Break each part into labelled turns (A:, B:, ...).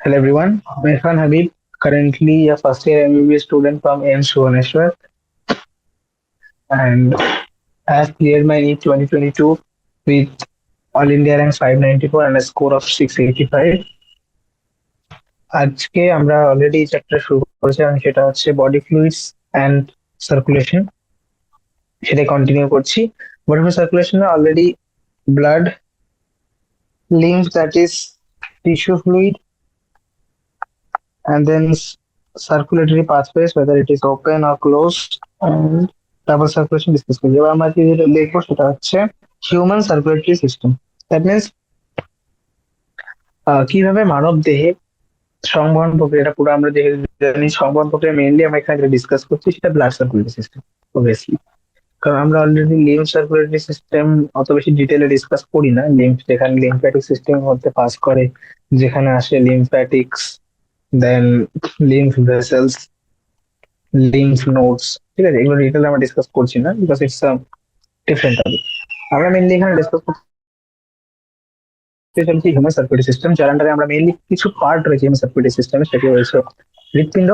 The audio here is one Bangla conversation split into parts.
A: Hello everyone, I'm Irfan Habib, currently a first year MBBS student from AIMS Bhubaneswar, and I have cleared my NEET 2022 with All India rank 594 and a score of 685. আজকে আমরা অলরেডি চ্যাপ্টার শুরু করেছিলাম, সেটা হচ্ছে বডি ফ্লুইডস অ্যান্ড সার্কুলেশন। সেটা কন্টিনিউ করছি। বডি ফ্লুইড সার্কুলেশনে already blood, lymph that is tissue fluid, and then circulatory pathways, whether it is open or closed, and double circulation discuss করি। এবার আমরা যেটা দেখবো সেটা হচ্ছে human circulatory system. That means কিভাবে মানব দেহে সংবহন প্রক্রিয়াটা পুরো আমরা যে জানি, সংবহন প্রক্রিয়া মেইনলি আমরা এখানে ডিসকাস করছি সেটা ব্লাড সার্কুলেটরি সিস্টেম অবভিয়াসলি। কারণ আমরা অলরেডি লিম্ফ সার্কুলেটরি সিস্টেম অত বেশি ডিটেলে ডিসকাস করি না। লিম্ফ যেখানে লিম্ফ্যাটিক সিস্টেমের মধ্যে পাস করে, যেখানে আসে লিম্ফ্যাটিক্স, দেন লিম্ফ ভেসেলস, লিম্ফ নোডস, ঠিক আছে, এগুলো ডিটেইলে আমরা ডিসকাস করছি না, বিকজ ইটস ডিফারেন্ট টপিক। আমরা মেইনলি এখানে ডিসকাস করতে চলছি হিউম্যান সার্কুলেটরি সিস্টেম, যার আন্ডারে আমরা মেইনলি কিছু পার্ট রয়েছে হিউম্যান সার্কুলেটরি সিস্টেমে। সেটি রয়েছে হৃৎপিণ্ড,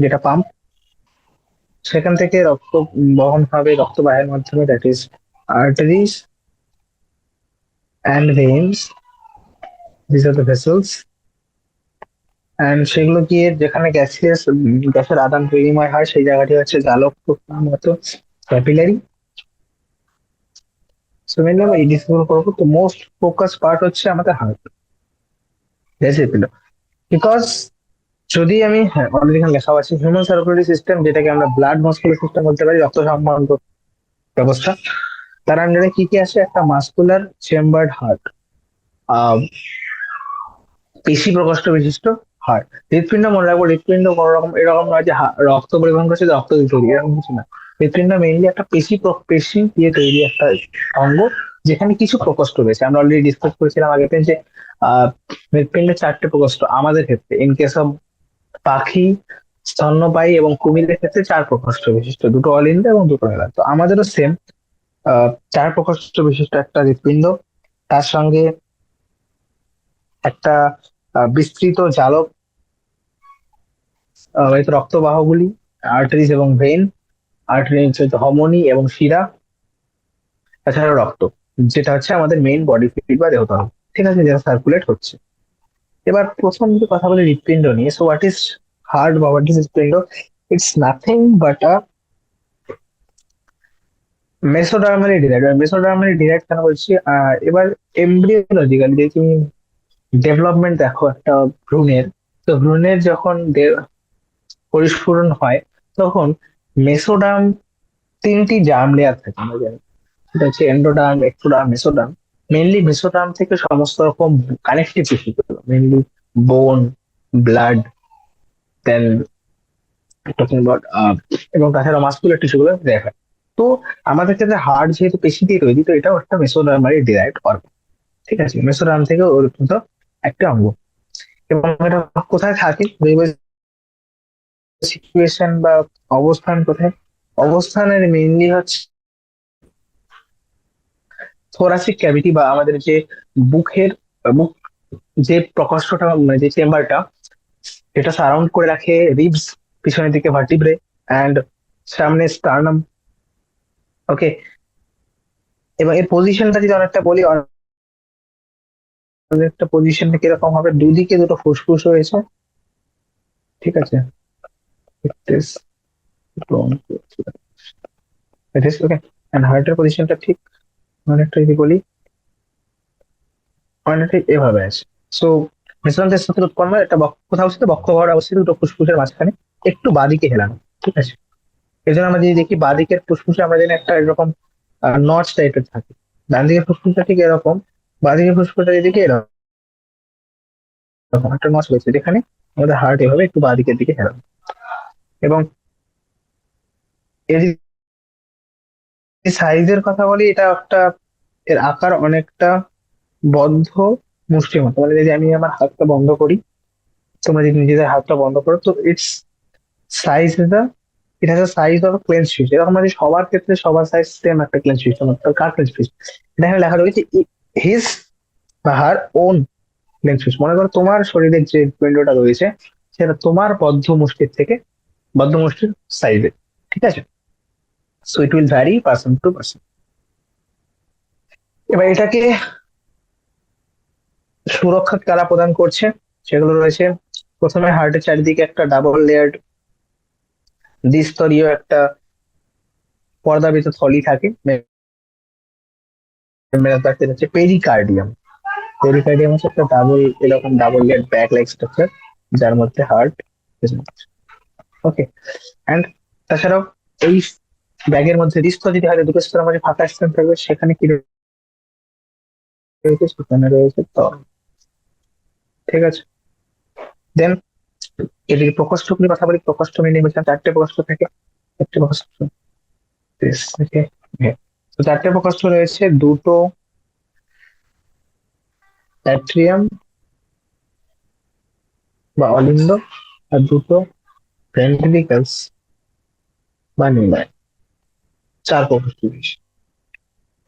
A: যেটা পাম্প, সেখান থেকে রক্ত বহন হবে রক্তবাহের মাধ্যমে, that is arteries and veins, this are the vessels. And সেগুলো গিয়ে যেখানে গ্যাসের আদান বিনিময় হয়, সেই জায়গাটি হচ্ছে জালক প্রক্রিয়ার মতো ক্যাপিলারি। সো মেনলি আমরা এই ডিসকাস করবো। তো মোস্ট ফোকাস পার্ট হচ্ছে আমাদের হার্ট, হৃদপিণ্ড। বিকজ যদি আমি, হ্যাঁ অলরেডি এখানে লেখা আছে হিউম্যান সার্কুলেটরি সিস্টেম, যেটাকে আমরা ব্লাড মাসকুলার সিস্টেম বলতে পারি, রক্ত সংবহন ব্যবস্থা। তার আন্ডারে কি কি আসে? একটা মাসকুলার চেম্বার্ড হার্ট, পেশি প্রকোষ্ঠ বিশিষ্ট হার্ট। হৃৎপিণ্ড মনে রাখবো, হৃৎপিণ্ড কোনো রকম এরকম নয় যে রক্ত পরিবহন করছে, রক্ত দিয়ে তৈরি, এরকম কিছু না। হৃৎপিণ্ড মেইনলি একটা পেশি দিয়ে তৈরি একটা অঙ্গ, যেখানে কিছু প্রকোষ্ঠ রয়েছে। আমরা অলরেডি ডিসকাস করেছিলাম আগের দিন যে হৃৎপিণ্ডের 4টে প্রকোষ্ঠ। আমাদের ক্ষেত্রে ইন কেস অফ পাখি, স্তন্যপায়ী এবং কুমিরের ক্ষেত্রে 4 প্রকোষ্ঠ বিশিষ্ট, দুটো অল ইন্ডিয়া এবং দুটো মেলা। তো আমাদেরও সেম 4 প্রকোষ্ঠ বিশিষ্ট একটা হৃৎপিণ্ড, তার সঙ্গে একটা বিস্তৃত জালক, এই তো রক্তবাহগুলি, আর্টারিজ এবং ভেইন, আর্টারিজ হচ্ছে ধমনী এবং শিরা, তাছাড়া রক্ত, যেটা হচ্ছে আমাদের মেইন বডি ফ্লুইড বা দেহতল, ঠিক আছে, যেটা সার্কুলেট হচ্ছে। এবার প্রথম যদি কথা বলি হৃৎপিণ্ড নিয়ে, সো হোয়াট ইজ হার্ট বা হোয়াট ইজ হৃৎপিণ্ড? It's nothing but a mesodermally derived. Mesodermally derived কেন বলছি? এবার এমব্রিওলজিক্যালি যদি তুমি ডেভেলপমেন্ট দেখো একটা ভ্রূণের, তো ভ্রূণের যখন পরিস্ফুরণ হয়, তখন মেসোডার্ম 3টি জার্ম লেয়ার থাকে আমরা জানি। সেটা হচ্ছে endoderm, ectoderm, mesoderm. Mainly mesoderm থেকে সমস্ত রকম কানেকটিভ টিস্যু, মেইনলি বোন, ব্লাড, দেন টকিং অ্যাবাউট, এবং তাছাড়া মাসকুলার টিস্যু গুলো দেখা। তো আমাদের ক্ষেত্রে হার্ট যেহেতু পেশি দিয়ে তৈরি, তো এটাও একটা মেসোডার্মালি ডিরাইভড অর্গান, ঠিক আছে, মেসোডার্ম থেকে উদ্ভূত একটা অঙ্গ। এবং এটা কোথায় থাকে, সিচুয়েশন বা অবস্থান কোথায়? অবস্থানের মেইনলি হচ্ছে থোরাসিক ক্যাভিটি, বা আমাদের যে বুকের বুক, যে প্রকোষ্ঠটা মানে যে চেম্বারটা, এটা সারাউন্ড করে রাখে রিবস, পিছনের দিকে ভার্টিব্রে, অ্যান্ড সামনে স্টার্নাম। ওকে, এবং এর পজিশনটা যদি অনেকটা বলি, অনেকটা পজিশনটা কিরকম হবে? দুদিকে দুটো ফুসফুস রয়েছে, ঠিক আছে, ওকে। অ্যান্ড হার্টের পজিশনটা ঠিক অনেকটা যদি বলি, অনেকটা এভাবে আছে। সো মেসোডার্মের সাথে উৎপন্ন একটা কোথাও অবস্থিত, বক্ষগহ্বর অবস্থিত, দুটো ফুসফুসের মাঝখানে, একটু বাঁদিকে হেলানো, ঠিক আছে। এই জন্য আমরা যদি দেখি বাঁদিকের ফুসফুসে আমরা জানি একটা এরকম নচ টাইপের থাকে। ডান দিকের ফুসফুসটা ঠিক এরকম, বাঁদিকের ফুসফুসটা এদিকে এরকম একটা নচ রয়েছে, যেখানে আমাদের হার্ট এভাবে একটু বাঁদিকের দিকে হেলানো। এবং এর সাইজের কথা বলি, এটা একটা, এর আকার অনেকটা বদ্ধ মুষ্টির মতো। মানে যদি আমি আমার হাতটা বন্ধ করি, তোমরা যদি নিজেদের হাতটা বন্ধ করো, তো it's size is the, it has a size of clenched fist. এরকম মানে সবার ক্ষেত্রে সবার সাইজ সেম একটা ক্লেন্স ফিস্ট, কার ক্লেন্স ফিস্ট। এটা এখানে লেখা রয়েছে হিজ বা হার ওন লেন্স ফিশ, মনে করো তোমার শরীরের যে উইন্ডোটা রয়েছে সেটা তোমার বদ্ধ মুষ্টির থেকে, বদ্ধ মুষ্টির সাইজে, ঠিক আছে? So it will vary person to person. এবার এটাকে সুরক্ষা কারা প্রদান করছে, সেগুলো রয়েছে। প্রথমে হার্টের চারিদিকে একটা ডাবল লেয়ার্ড দ্বিস্তরীয় একটা পর্দাবৃত থলি থাকে, মেটাস্টাসিস হচ্ছে পেরিকার্ডিয়াম। পেরিকার্ডিয়াম হচ্ছে একটা ডাবল, এরকম double layer back like structure, যার মধ্যে হার্ট। ওকে। অ্যান্ড তাছাড়াও এই ব্যাগের মধ্যে রিস্ক যদি হয়, দুটো স্তরের মাঝে ফাঁকা স্থান থাকবে, সেখানে কি রয়েছে? সেখানে রয়েছে তরল, ঠিক আছে? দেন এদিকে প্রকোষ্ঠগুলির কথা বলি। প্রকোষ্ঠ মিলিয়ে বলছিলাম চারটে প্রকোষ্ঠ থাকে, চারটে প্রকোষ্ঠ থেকে। তো চারটে প্রকোষ্ঠ রয়েছে, দুটো অ্যাট্রিয়াম বা অলিন্দ, আর দুটো ভেন্ট্রিকলস বা নিউম্যান। চার প্রকোষ্ঠ বিশিষ্ট,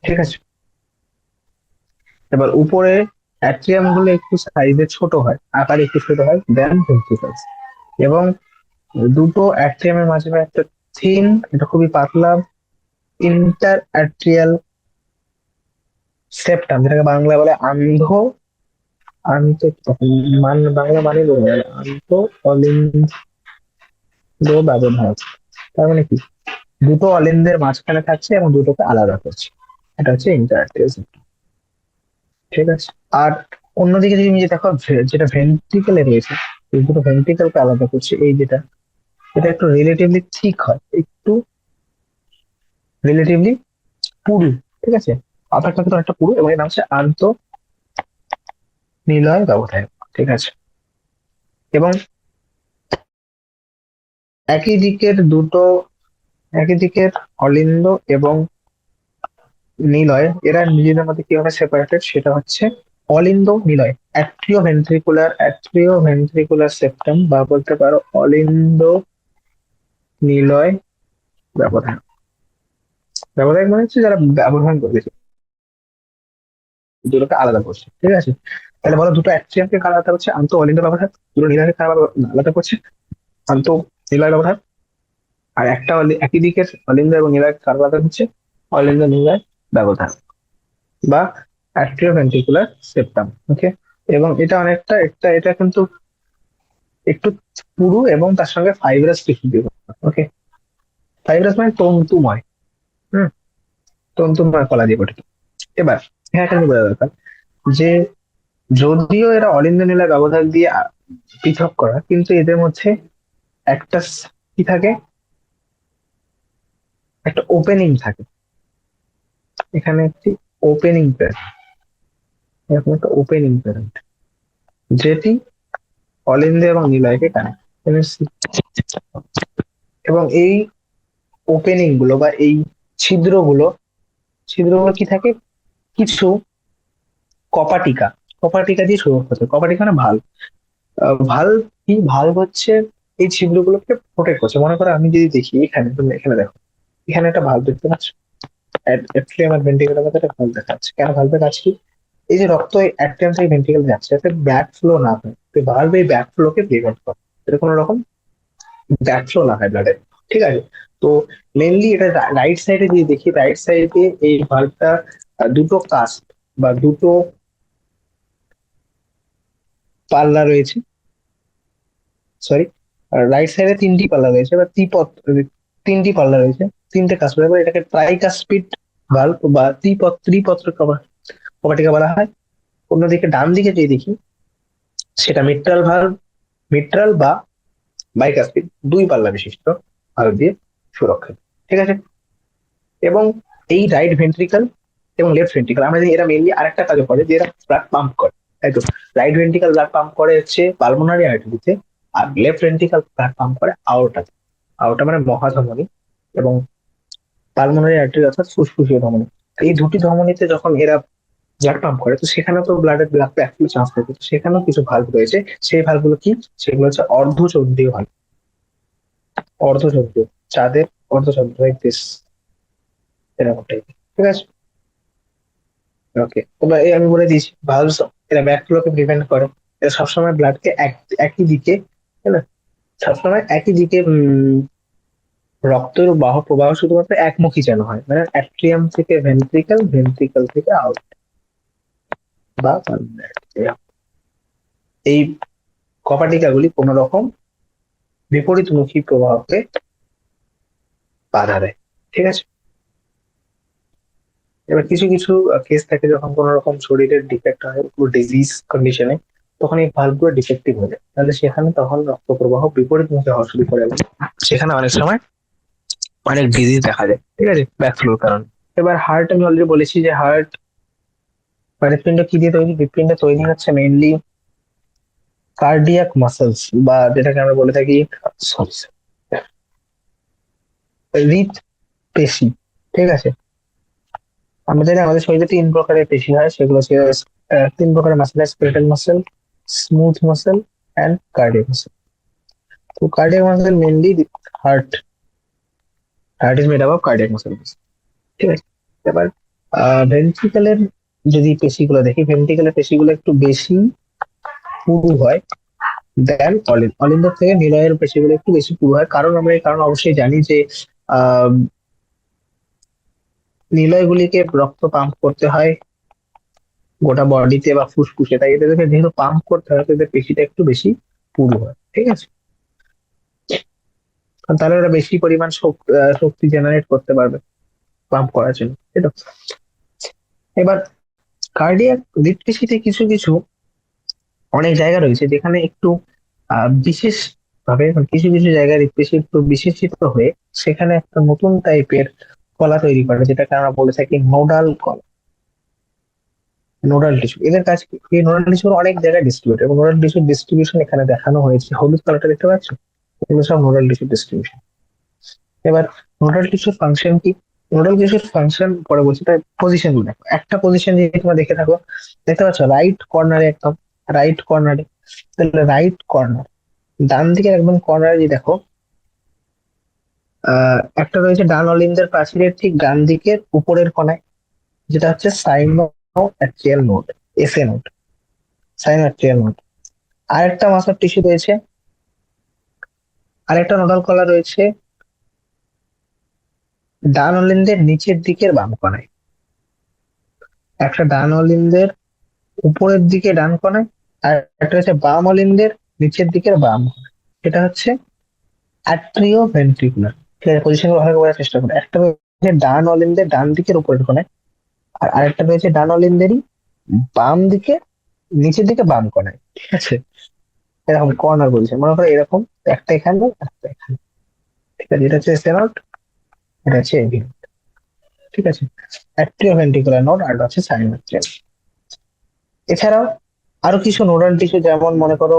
A: ঠিক আছে? এবার উপরে অ্যাট্রিয়াম গুলো একটু সাইজে ছোট হয়, আকারে একটু ছোট হয় দেন ভেন্ট্রিকলস। এবং দুটো অ্যাট্রিয়ামের মাঝে একটা থিন, এটা খুবই পাতলা ইন্টার অ্যাট্রিয়াল সেপ্টাম, যেটাকে বাংলা বলে আন্ধ, আন্ত বাংলা মানে বলবো আন্ত অলিন্দ ব্যবধান। তার মানে কি, দুটো অলিন্দের মাঝখানে থাকছে এবং দুটোকে আলাদা করছে, এটা হচ্ছে ইন্টার অ্যাট্রিয়াল সেপ্টাম, ঠিক আছে? আর অন্যদিকে যদি তুমি যে দেখো, যেটা ভেন্ট্রিকেলে রয়েছে, এই দুটো ভেন্ট্রিকেলকে আলাদা করছে, এই যেটা, এটা একটু রিলেটিভলি ঠিক হয়, একটু রিলেটিভলি পুরু, ঠিক আছে? অপেক্ষাকৃত অনেকটা পুরু, এবং এর নাম হচ্ছে আন্ত নিলয় ব্যবধায়ক, ঠিক আছে? এবং একই দিকের দুটো, একই দিকের অলিন্দ এবং নিলয়, এরা নিজেদের মধ্যে কিভাবে সেপারেটেড, সেটা হচ্ছে অলিন্দ নিলয় অ্যাট্রিও ভেন্ট্রিকুলার সেপ্টাম, বা বলতে পারো অলিন্দ নিলয় ব্যবধান। ব্যবধায়ক মানে হচ্ছে যারা ব্যবধান করেছে, দুটোকে আলাদা করছে, ঠিক আছে? তাহলে বলো, দুটো অ্যাট্রিয়ামকে কারা আলাদা করছে? আন্ত অলিন্দ ব্যবধান। দুটো নিলয়কে কারা আলাদা করছে? আন্ত নিলয় ব্যবধান। আর একটা একই দিকের অলিন্দ এবং নিলয় কারা আলাদা করছে? অলিন্দ নিলয় ব্যবধান বা অ্যাট্রিওভেন্ট্রিকুলার সেপ্টাম, ওকে? এবং এটা অনেকটা, এটা কিন্তু একটু পুরু এবং তার সঙ্গে ফাইব্রাস টিস্যু দিয়ে, ওকে? ফাইব্রাস মানে তন্তুময়, হুম, তন্তুময় কলা দিয়ে গঠিত। এবার হ্যাঁ, এটা বোঝা দরকার যে যদিও এরা অলিন্দ নিলয় ব্যবধান দিয়ে পৃথক করা, কিন্তু এদের মধ্যে একটা কি থাকে, একটা ওপেনিং থাকে। এখানে একটি ওপেনিং প্যারেন্ট, এরকম একটা ওপেনিং প্যারেন্ট, যেটি অলিন্দ এবং নিলয়কে কানেক্ট। এবং এই ওপেনিং গুলো বা এই ছিদ্রগুলো, ছিদ্রগুলো কি থাকে, কিছু কপাটিকা, কপাটিকা দিয়ে সুরক্ষিত। কপাটিকা মানে ভাল্ব। ভাল্ব কি, ভাল্ব হচ্ছে এই ছিদ্রগুলোকে প্রোটেক্ট করছে। মনে করো আমি যদি দেখি এখানে, তুমি এখানে দেখো, এখানে একটা ভাল্ব দেখতে পাচ্ছ, অ্যাট্রিয়াম আর ভেন্ট্রিকুলার মধ্যে একটা ভাল্ব দেখা যাচ্ছে। কেন ভাল্বের কাজ কি? এই যে রক্ত অ্যাট্রিয়াম থেকে ভেন্ট্রিকুলার যাচ্ছে, যাতে ব্যাক ফ্লো না হয়, তো ভাল্ব এই ব্যাক ফ্লোকে প্রিভেন্ট করে, এটা কোনো রকম ব্যাক ফ্লো না হয় ব্লাডে, ঠিক আছে? তো মেনলি এটা রাইট সাইডে যদি দেখি, রাইট সাইডে এই ভাল্বটা দুটো কাস্ট বা দুটো পাল্লা রয়েছে, সরি, রাইট সাইডে তিনটি পাল্লা রয়েছে বা তিনটি পাল্লা রয়েছে, তিনটে কাস্ট, এটাকে ট্রাইকাস্পিড ভাল্ব বা ত্রিপত্র কপাটিকা বলা হয়। অন্যদিকে ডান দিকে যে দেখি, সেটা মিট্রাল ভাল্ব, মিট্রাল বা বাইকাস্পিড, দুই পাল্লা বিশিষ্ট ভাল্ব দিয়ে সুরক্ষিত, ঠিক আছে? এবং এই রাইট ভেন্ট্রিকল এবং লেফট ভেন্ট্রিকল, আমরা জানি এরা মেইনলি আরেকটা কাজ করে, যে এরা ব্লাড পাম্প করে, তাই তো? রাইট ভেন্ট্রিকল ব্লাড পাম্প করে হচ্ছে পালমোনারি আর্টারিতে, আর লেফট ভেন্ট্রিকল ব্লাড পাম্প করে আওরটাতে। আওরটা মানে মহাধমনী, এবং পালমোনারি আর্টারি অর্থাৎ ফুসফুসীয় ধমনী। এই দুটি ধমনীতে যখন এরা ব্লাড পাম্প করে, তো সেখানেও তো ব্লাড ব্যাকফ্লো চান্স থাকে, তো সেখানেও কিছু ভাল্ব রয়েছে। সেই ভাল্বগুলো কি? সেগুলো হচ্ছে অর্ধচন্দ্রীয় ভাল্ব, অর্ধচন্দ্রীয়, চাঁদের অর্ধচন্দ্র, এরকম টাইপের, ঠিক আছে? ওকে, এবার এই আমি বলে দিয়েছি ভালভস এরা ব্যাকফ্লোকে প্রিভেন্ট করে। এরা সবসময় ব্লাডকে একই দিকে, তাই না, সবসময় একই দিকে রক্তের প্রবাহ শুধুমাত্র একমুখী যেন হয়, মানে অ্যাট্রিয়াম থেকে ভেন্ট্রিকল, ভেন্ট্রিকল থেকে আউট বা pulmonary। এই কপাটিকাগুলি কোন রকম বিপরীতমুখী প্রবাহকে বাধা দেয়। ঠিক আছে। এবার কিছু কিছু কেস থাকে যখন কোন রকম শরীরের ডিফেক্ট হয় পুরো ডিজিজ কন্ডিশনে, তখন এই ভালভগুলো ডিফেক্টিভ হয়ে যায়, তাহলে সেখানে তখন রক্ত প্রবাহ বিপরীত মুখে হওয়া শুরু করে এবং সেখানে অনেক সময় অনেক ডিজিজ দেখা যায়। ঠিক আছে, ব্যাকফ্লোর কারণে। এবার হার্ট, আমি অলরেডি বলেছি যে হার্ট হৃৎপিণ্ড কি দিয়ে তৈরি? হৃৎপিণ্ড তৈরি হচ্ছে মেইনলি কার্ডিয়াক মাসলস, বা যেটাকে আমরা বলে থাকি হৃদ পেশি। ঠিক আছে। আমরা জানি আমাদের শরীরে তিন প্রকারের পেশি হয়, সেগুলো হচ্ছে তিন প্রকারের muscle: skeletal muscle, smooth muscle and cardiac muscle. তো cardiac muscle mainly heart, heart is made up of cardiac muscle. ঠিক আছে। এবার ভেন্ট্রিকলের যদি পেশিগুলো দেখি, ভেন্ট্রিকলের পেশিগুলো একটু বেশি পুরু হয় দেন অলিন্দের থেকে নিলয়ের পেশিগুলো একটু বেশি পুরু হয়। কারণ আমরা এই কারণ অবশ্যই জানি যে আহ নিলয়গুলিকে রক্ত পাম্প করতে হয় গোটা বডিতে বা ফুসফুসে, তাই এদেরকে যেহেতু পাম্প করতে হয়, তো এদের পেশিটা একটু বেশি পুরু হয়। ঠিক আছে। কারণ তাহলে ওরা বেশি পরিমাণ শক্তি জেনারেট করতে পারবে পাম্প করার জন্য, তাই তো? এবার কার্ডিয়াক হৃৎপেশিতে কিছু কিছু অনেক জায়গা রয়েছে যেখানে একটু বিশেষ ভাবে, মানে কিছু কিছু জায়গায় হৃৎপেশি একটু বিশেষিত হয়ে সেখানে একটা নতুন টাইপের কলা তৈরি করে, যেটাকে আমরা বলে থাকি নোডাল কলা, নোডাল টিস্যু। এদের কাছে এই নোডাল টিস্যুর অনেক জায়গায় ডিস্ট্রিবিউট, এবং নোডাল টিস্যুর ডিস্ট্রিবিউশন এখানে দেখানো হয়েছে। হলুদ কালারটা দেখতে পাচ্ছ, এগুলো সব নোডাল টিস্যু ডিস্ট্রিবিউশন। এবার নোডাল টিস্যুর ফাংশন কি? নোডাল টিস্যুর ফাংশন পরে বলছি, তাই পজিশন গুলো দেখো। একটা পজিশন যদি তোমরা দেখে থাকো, দেখতে পাচ্ছ রাইট কর্নারে, একদম রাইট কর্নারে, তাহলে রাইট কর্নার ডান দিকের একদম কর্নারে যদি দেখো, একটা রয়েছে ডান অলিন্দের প্রাচীরের ঠিক ডান দিকের উপরের কোণায়, যেটা হচ্ছে sinoatrial node, SA node, sinoatrial node. আরেকটা মাসল টিস্যু রয়েছে, আরেকটা নোডাল কলা রয়েছে ডান অলিন্দের নিচের দিকের বাম কোণায়, একটা ডান অলিন্দের উপরের দিকে ডান কোণায়, আর একটা হচ্ছে বাম অলিন্দের নিচের দিকের বাম কোণায়। এটা হচ্ছে অ্যাট্রিও ভেন্ট্রিকুলার। ঠিক আছে, পজিশন ভালো করে বোঝার চেষ্টা করো। একটা হচ্ছে ডান অলিন্দের ডান দিকের উপরের কোণায়, আর আরেকটা রয়েছে ডান অলিন্দেরই বাম দিকে নিচের দিকে বাম কোণায়। ঠিক আছে, এরকম কর্নার বলছে, মনে করো এরকম একটা এখানে, একটা এখানে। ঠিক আছে, এটা হচ্ছে সেনট, এটা হচ্ছে এভি। ঠিক আছে, অ্যাট্রিওভেন্ট্রিকুলার নোড আর এটা হচ্ছে সাইনোভিয়াল। এছাড়াও আরো কিছু নোডাল টিস্যু, যেমন মনে করো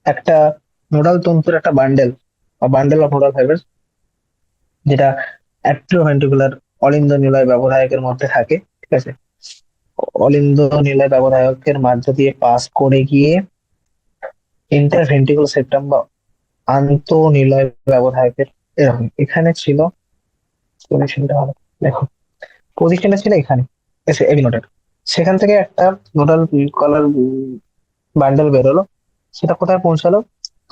A: একটা নোডাল তন্তুর একটা বান্ডেল বা বান্ডেল অফ নোডাল ফাইবার, যেটা অ্যাট্রিওভেন্ট্রিকুলার অলিন্দ নিলয় ব্যবধায়কের মধ্যে থাকে। ঠিক আছে, অলিন্দ নিলয় ব্যবধায়কের মধ্য দিয়ে পাস করে গিয়ে ইন্টারভেন্ট্রিকুলার সেপ্টাম বা আন্ত নিলয় ব্যবধায়কের এরকম এখানে ছিল। পজিশনটা ভালো দেখো, পজিশনটা ছিল এখানে, এসে এবি নোডের। সেখান থেকে একটা নোডাল কলার বান্ডেল বেরোলো, সেটা কোথায় পৌঁছালো?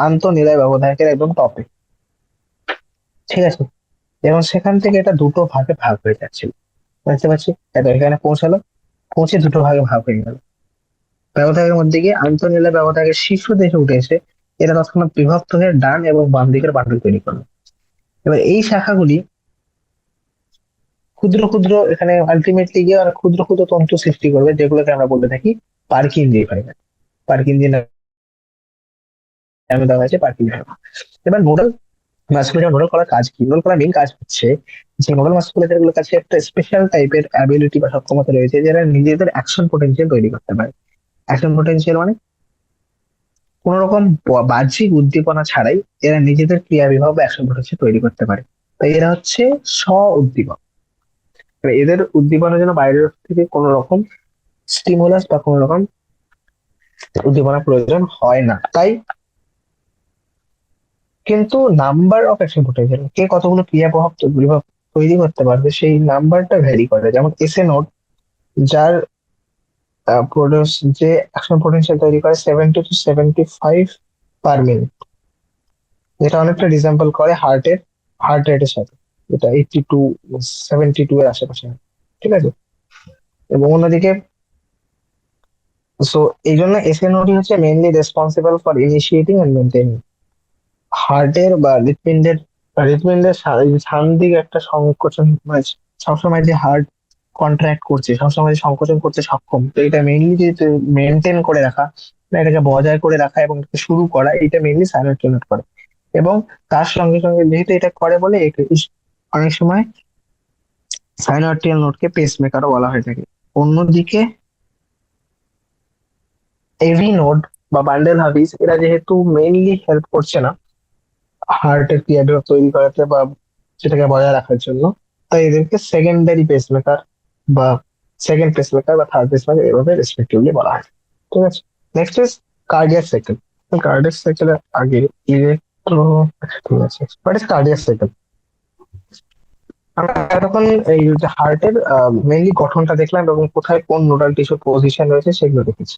A: আন্ত নিলয় ব্যবধায়কের একদম টপে। ঠিক আছে, এবং সেখান থেকে এটা দুটো ভাগে ভাগ হয়ে যাচ্ছিল, বুঝতে পারছি? এটা এখানে পৌঁছালো, পৌঁছে দুটো ভাগে ভাগ হয়ে গেল। ব্যবধায়কের মধ্যে গিয়ে আন্ত নিলয় ব্যবধায়কের শীর্ষ দেশে উঠে এসে এরা তৎক্ষণাৎ বিভক্ত হয়ে ডান এবং বাম দিকের বান্ডেল তৈরি করলো। এবার এই শাখাগুলি ক্ষুদ্র ক্ষুদ্র, এখানে আলটিমেটলি গিয়ে আর ক্ষুদ্র ক্ষুদ্র তন্তু সৃষ্টি করবে, যেগুলোকে আমরা বলে থাকি পার্কিনজি ফাইবার। পার্কিনজি নামে দেওয়া হয়েছে পার্কিনজি ফাইবার। এবার নোডাল মাসকুলার, নোডাল করার কাজ কি? নোডাল করার মেইন কাজ হচ্ছে যে নোডাল মাসকুলার গুলোর কাছে একটা স্পেশাল টাইপের অ্যাবিলিটি বা সক্ষমতা রয়েছে, যারা নিজেদের অ্যাকশন পোটেনশিয়াল তৈরি করতে পারে। অ্যাকশন পোটেনশিয়াল মানে কোন রকম বাহ্যিক উদ্দীপনা ছাড়াই এরা নিজেদের ক্রিয়া বিভাগ বা অ্যাকশন পোটেনশিয়াল তৈরি করতে পারে। তাই এরা হচ্ছে স্ব উদ্দীপক। এবার এদের উদ্দীপনার জন্য বাইরের থেকে কোন রকম স্টিমুলাস বা কোন রকম উদ্দীপনার প্রয়োজন হয় না। তাই কিন্তু নাম্বার অফ অ্যাকশন পোটেনশিয়াল, কে কতগুলো ক্রিয়া প্রভাব বিভাগ তৈরি করতে পারবে, সেই নাম্বারটা ভ্যারি করে। যেমন এসএ নোড, যার প্রোডিউস যে অ্যাকশন পোটেনশিয়াল তৈরি করে 70 to 75 পার মিনিট, যেটা অনেকটা রিজেম্বল করে হার্ট রেটের সাথে, যেটা 82 72 এর আশেপাশে হয়। ঠিক আছে। এবং অন্যদিকে, সো এই জন্য এসএনওডি হচ্ছে mainly responsible for initiating and maintaining হার্টের বা হৃৎপিণ্ডের সান্দিক একটা সংকোচন, মানে সবসময় যে হার্ট কন্ট্রাক্ট করছে, সবসময় যে সংকোচন করতে সক্ষম, তো এটা মেইনলি যে মেনটেন করে রাখা, মানে এটাকে বজায় করে রাখা এবং এটাকে শুরু করা, এটা মেইনলি সাইনোস্টেনয়েড করে। এবং তার সঙ্গে সঙ্গে যেহেতু এটা করে বলে একে অনেক সময় সাইনোআর্টিয়াল নোডকে পেসমেকারও বলা হয়ে থাকে। অন্যদিকে এভি নোড বা বান্ডেল হাবিস, এরা যেহেতু মেইনলি হেল্প করছে না হার্টের ক্রিয়াবিভাব তৈরি করাতে বা সেটাকে বজায় রাখার জন্য, তাই এদেরকে সেকেন্ডারি পেসমেকার বা সেকেন্ড পেসমেকার বা থার্ড পেসমেকার এভাবে রেসপেক্টিভলি বলা হয়। ঠিক আছে। Next is cardiac cycle. Cardiac সাইকেলের আগে ইলেকট্রো, ঠিক আছে, হোয়াট ইজ কার্ডিয়াক সাইকেল? আমরা এতক্ষণ এই যে হার্টের মেইনলি গঠনটা দেখলাম এবং কোথায় কোন নোডাল টিস্যুর পজিশন রয়েছে সেগুলো দেখেছি।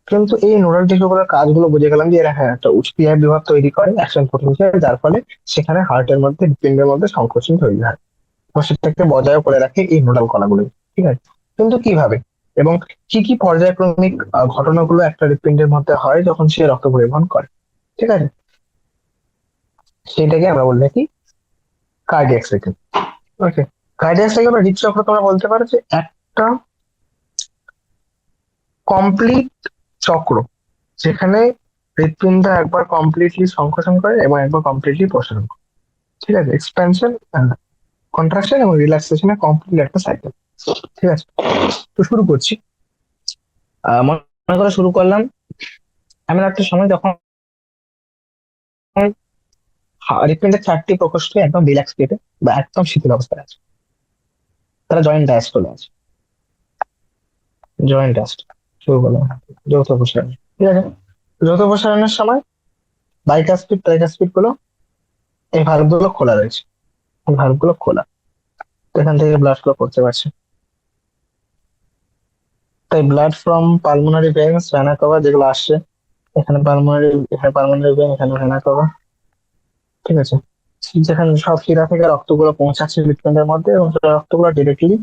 A: কিন্তু এই নোডাল টিস্যু গুলোর কাজগুলো বুঝে গেলাম যে এরা হ্যাঁ একটা উৎক্রিয়া বিভাব তৈরি করে অ্যাকশন পোটেনশিয়াল, যার ফলে সেখানে হার্টের মধ্যে হৃৎপিণ্ডের মধ্যে সংকোচন তৈরি হয় এবং সেটাকে বজায় করে রাখে এই নোডাল কণাগুলো। ঠিক আছে। কিন্তু কিভাবে এবং কি কি পর্যায়ক্রমিক ঘটনাগুলো একটা হৃৎপিণ্ডের মধ্যে হয় যখন সে রক্ত পরিবহন করে, ঠিক আছে, সেটাকে আমরা বলে থাকি কার্ডিয়াক সাইকেল। ওকে। কার্ডিয়াক সাইকেল বা হৃদচক্র তোমরা বলতে পারো যে একটা কমপ্লিট চক্র, যেখানে হৃৎপিণ্ড একবার কমপ্লিটলি সংকোচন করে এবং একবার কমপ্লিটলি প্রসারণ করে। ঠিক আছে। এক্সপ্যানশন, কন্ট্রাকশন এবং রিল্যাক্সেশনের কমপ্লিট একটা সাইকেল। ঠিক আছে। তো শুরু করছি। মনে করে শুরু করলাম এমন একটা সময় যখন হৃৎপিণ্ডের 4টি প্রকোষ্ঠ একদম রিল্যাক্স স্টেটে বা একদম শিথিল অবস্থায় আছে, তারা জয়েন্ট ডায়াস্টলে আছে। জয়েন্ট ডায়াস্ট শুরু করলাম, যৌথ প্রসারণ। ঠিক আছে। যৌথ প্রসারণের সময় বাইকাস্পিড ট্রাইকাস্পিড গুলো, এই ভালভ গুলো খোলা রয়েছে, এই ভালভ গুলো খোলা, তো এখান থেকে ব্লাড ফ্লো করতে পারছে। তাই blood from pulmonary veins, vena CAVA যেগুলো আসছে, এখানে পালমোনারি, এখানে পালমোনারি ভেন, এখানে ভেনা কাভা। ঠিক আছে। যেখানে সব শিরা থেকে রক্তগুলো পৌঁছাচ্ছে হৃৎপিণ্ডের মধ্যে এবং সেই রক্তগুলো ডিরেক্টলি